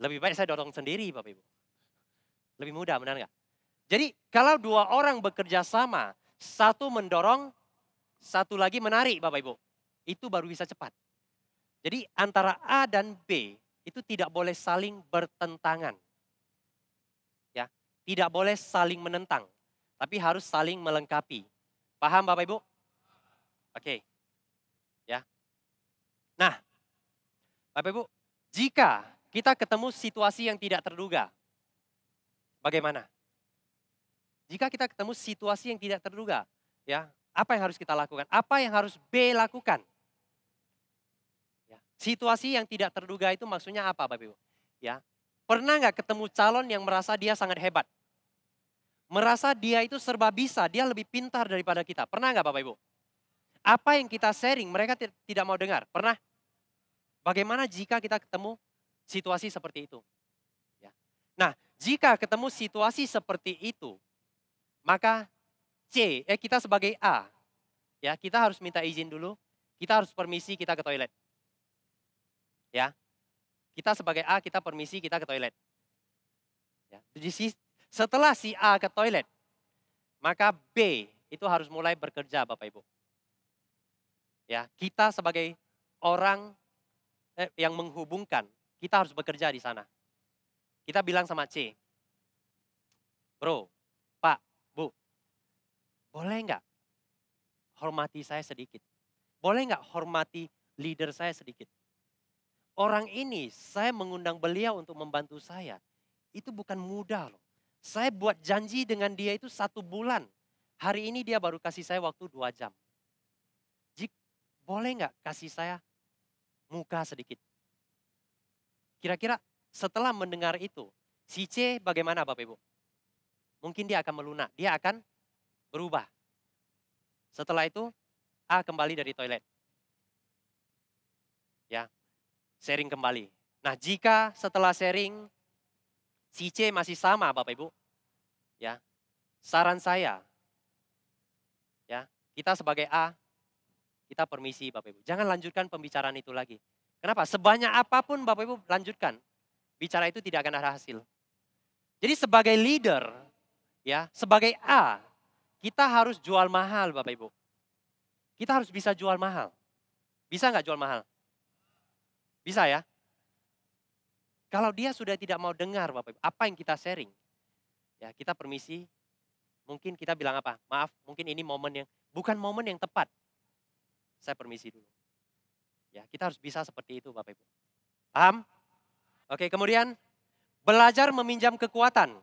Lebih baik saya dorong sendiri Bapak Ibu. Lebih mudah, benar gak? Jadi kalau 2 orang bekerja sama, 1 mendorong, 1 lagi menarik Bapak Ibu. Itu baru bisa cepat. Jadi antara A dan B itu tidak boleh saling bertentangan. Ya, tidak boleh saling menentang, tapi harus saling melengkapi. Paham Bapak Ibu? Oke. Ya. Nah, Bapak Ibu, jika kita ketemu situasi yang tidak terduga, bagaimana? Jika kita ketemu situasi yang tidak terduga, ya, apa yang harus kita lakukan? Apa yang harus B lakukan? Ya, situasi yang tidak terduga itu maksudnya apa Bapak Ibu? Ya, pernah nggak ketemu calon yang merasa dia sangat hebat? Merasa dia itu serba bisa, dia lebih pintar daripada kita. Pernah nggak Bapak Ibu? Apa yang kita sharing mereka tidak mau dengar. Pernah? Bagaimana jika kita ketemu situasi seperti itu? Ya. Nah, jika ketemu situasi seperti itu, maka kita sebagai A, ya kita harus minta izin dulu, kita harus permisi kita ke toilet. Ya, kita sebagai A kita permisi kita ke toilet. Ya. Setelah si A ke toilet, maka B itu harus mulai bekerja Bapak Ibu. Ya, kita sebagai orang yang menghubungkan, kita harus bekerja di sana. Kita bilang sama C, bro, Pak, Bu, boleh nggak hormati saya sedikit? Boleh nggak hormati leader saya sedikit? Orang ini saya mengundang beliau untuk membantu saya. Itu bukan mudah loh. Saya buat janji dengan dia itu 1 bulan. Hari ini dia baru kasih saya waktu 2 jam. Boleh nggak kasih saya muka sedikit? Kira-kira setelah mendengar itu, si C bagaimana Bapak Ibu? Mungkin dia akan melunak, dia akan berubah. Setelah itu A kembali dari toilet. Ya, sharing kembali. Nah, jika setelah sharing si C masih sama Bapak Ibu, ya, saran saya, ya, kita sebagai A, kita permisi Bapak Ibu. Jangan lanjutkan pembicaraan itu lagi. Kenapa? Sebanyak apapun Bapak Ibu lanjutkan, bicara itu tidak akan ada hasil. Jadi sebagai leader, ya, sebagai A, kita harus jual mahal Bapak Ibu. Kita harus bisa jual mahal. Bisa nggak jual mahal? Bisa ya? Kalau dia sudah tidak mau dengar Bapak Ibu, apa yang kita sharing, ya kita permisi, mungkin kita bilang apa? Maaf, mungkin ini bukan momen yang tepat. Saya permisi dulu. Ya, kita harus bisa seperti itu Bapak Ibu. Paham? Oke, kemudian belajar meminjam kekuatan.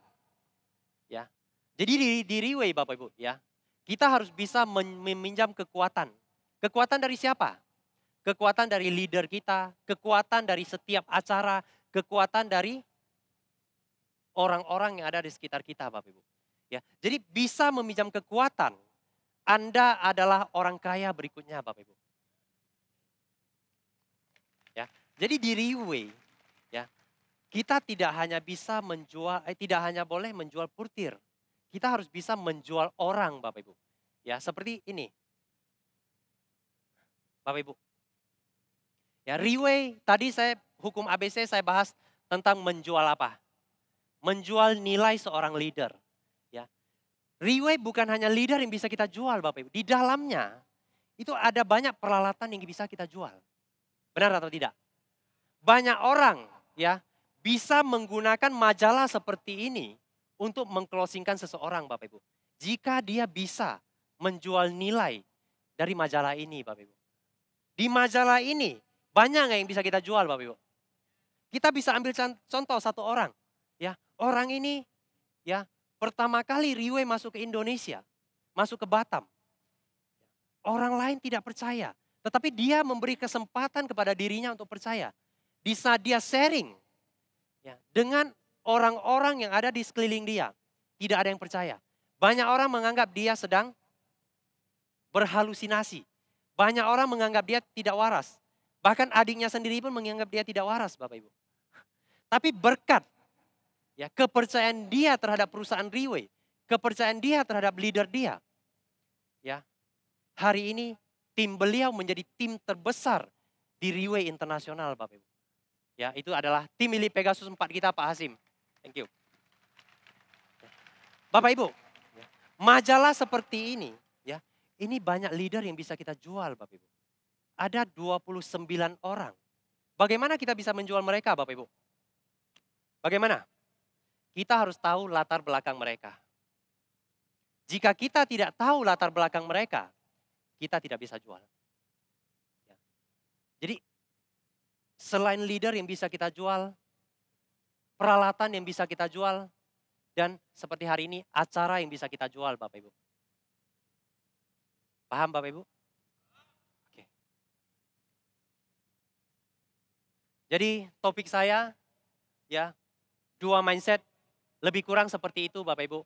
Ya. Jadi di Riway Bapak Ibu, ya. Kita harus bisa meminjam kekuatan. Kekuatan dari siapa? Kekuatan dari leader kita, kekuatan dari setiap acara, kekuatan dari orang-orang yang ada di sekitar kita Bapak Ibu. Ya, jadi bisa meminjam kekuatan. Anda adalah orang kaya berikutnya Bapak Ibu. Ya, jadi di Riway, ya, kita tidak hanya bisa tidak hanya boleh menjual portir. Kita harus bisa menjual orang Bapak Ibu. Ya, seperti ini. Bapak Ibu. Ya, Riway tadi hukum ABC saya bahas tentang menjual apa? Menjual nilai seorang leader. Ya. Riway bukan hanya leader yang bisa kita jual Bapak Ibu. Di dalamnya itu ada banyak peralatan yang bisa kita jual. Benar atau tidak? Banyak orang ya bisa menggunakan majalah seperti ini untuk mengclosingkan seseorang Bapak Ibu. Jika dia bisa menjual nilai dari majalah ini Bapak Ibu. Di majalah ini banyak nggak yang bisa kita jual Bapak Ibu? Kita bisa ambil contoh satu orang. Ya, orang ini ya pertama kali Riway masuk ke Indonesia, masuk ke Batam. Orang lain tidak percaya, tetapi dia memberi kesempatan kepada dirinya untuk percaya. Di saat dia sharing ya, dengan orang-orang yang ada di sekeliling dia, tidak ada yang percaya. Banyak orang menganggap dia sedang berhalusinasi. Banyak orang menganggap dia tidak waras. Bahkan adiknya sendiri pun menganggap dia tidak waras Bapak Ibu. Tapi berkat ya kepercayaan dia terhadap perusahaan Riway, kepercayaan dia terhadap leader dia. Ya. Hari ini tim beliau menjadi tim terbesar di Riway Internasional Bapak Ibu. Ya, itu adalah tim milik Pegasus 4 kita Pak Hasim. Thank you. Bapak Ibu, majalah seperti ini ya, ini banyak leader yang bisa kita jual Bapak Ibu. Ada 29 orang. Bagaimana kita bisa menjual mereka Bapak Ibu? Bagaimana? Kita harus tahu latar belakang mereka. Jika kita tidak tahu latar belakang mereka, kita tidak bisa jual. Ya. Jadi selain leader yang bisa kita jual, peralatan yang bisa kita jual, dan seperti hari ini acara yang bisa kita jual Bapak Ibu. Paham Bapak Ibu? Oke. Jadi topik saya ya 2 mindset lebih kurang seperti itu Bapak Ibu.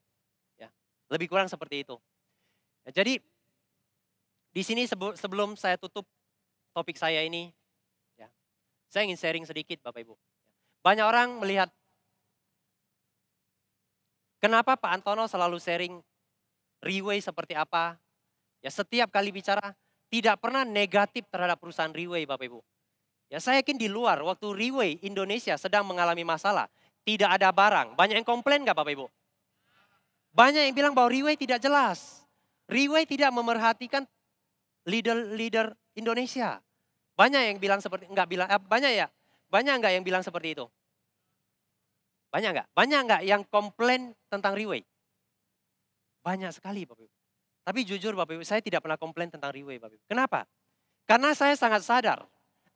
Ya, lebih kurang seperti itu. Ya, jadi di sini sebelum saya tutup topik saya ini, ya, saya ingin sharing sedikit Bapak Ibu. Banyak orang melihat, kenapa Pak Antono selalu sharing Riway seperti apa. Ya setiap kali bicara tidak pernah negatif terhadap perusahaan Riway Bapak Ibu. Ya saya yakin di luar waktu Riway Indonesia sedang mengalami masalah, tidak ada barang. Banyak yang komplain gak Bapak Ibu? Banyak yang bilang bahwa Riway tidak jelas. Riway tidak memerhatikan leader Indonesia. Banyak yang bilang banyak ya? Banyak nggak yang bilang seperti itu? Banyak nggak? Banyak nggak yang komplain tentang Riway? Banyak sekali Bapak Ibu. Tapi jujur Bapak Ibu, saya tidak pernah komplain tentang Riway Bapak Ibu. Kenapa? Karena saya sangat sadar,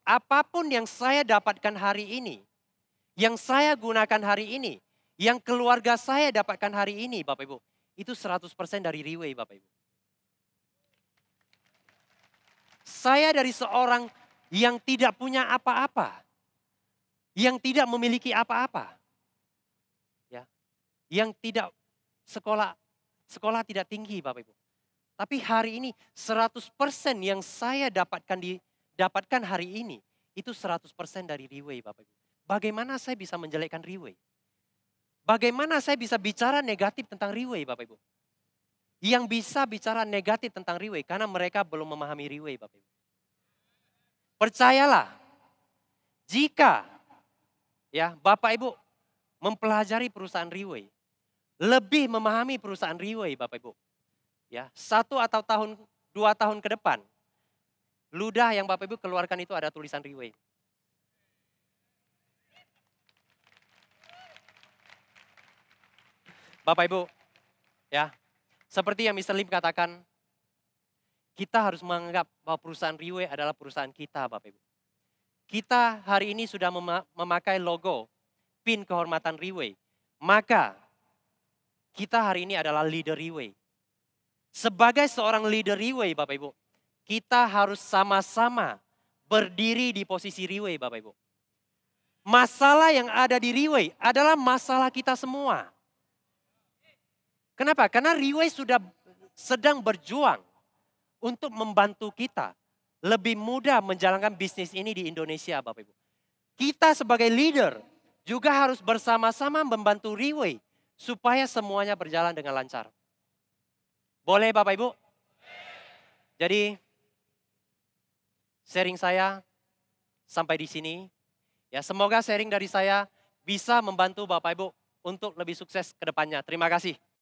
apapun yang saya dapatkan hari ini, yang saya gunakan hari ini, yang keluarga saya dapatkan hari ini Bapak Ibu, itu 100% dari Riway Bapak Ibu. Saya dari seorang yang tidak punya apa-apa, yang tidak memiliki apa-apa, ya, yang tidak sekolah tidak tinggi Bapak Ibu. Tapi hari ini 100% yang saya dapatkan hari ini, itu 100% dari Riway Bapak Ibu. Bagaimana saya bisa menjelekkan Riway? Bagaimana saya bisa bicara negatif tentang Riway Bapak Ibu? Yang bisa bicara negatif tentang Riway karena mereka belum memahami Riway Bapak Ibu. Percayalah, jika ya Bapak Ibu mempelajari perusahaan Riway, lebih memahami perusahaan Riway Bapak Ibu. Ya, 1 atau 2 tahun ke depan, ludah yang Bapak Ibu keluarkan itu ada tulisan Riway. Bapak Ibu, ya, seperti yang Mr. Lim katakan, kita harus menganggap bahwa perusahaan Riway adalah perusahaan kita Bapak Ibu. Kita hari ini sudah memakai logo PIN kehormatan Riway. Maka kita hari ini adalah leader Riway. Sebagai seorang leader Riway Bapak Ibu, kita harus sama-sama berdiri di posisi Riway Bapak Ibu. Masalah yang ada di Riway adalah masalah kita semua. Kenapa? Karena Riway sudah sedang berjuang untuk membantu kita lebih mudah menjalankan bisnis ini di Indonesia Bapak Ibu. Kita sebagai leader juga harus bersama-sama membantu Riway supaya semuanya berjalan dengan lancar. Boleh Bapak Ibu? Jadi sharing saya sampai di sini. Ya, semoga sharing dari saya bisa membantu Bapak Ibu untuk lebih sukses ke depannya. Terima kasih.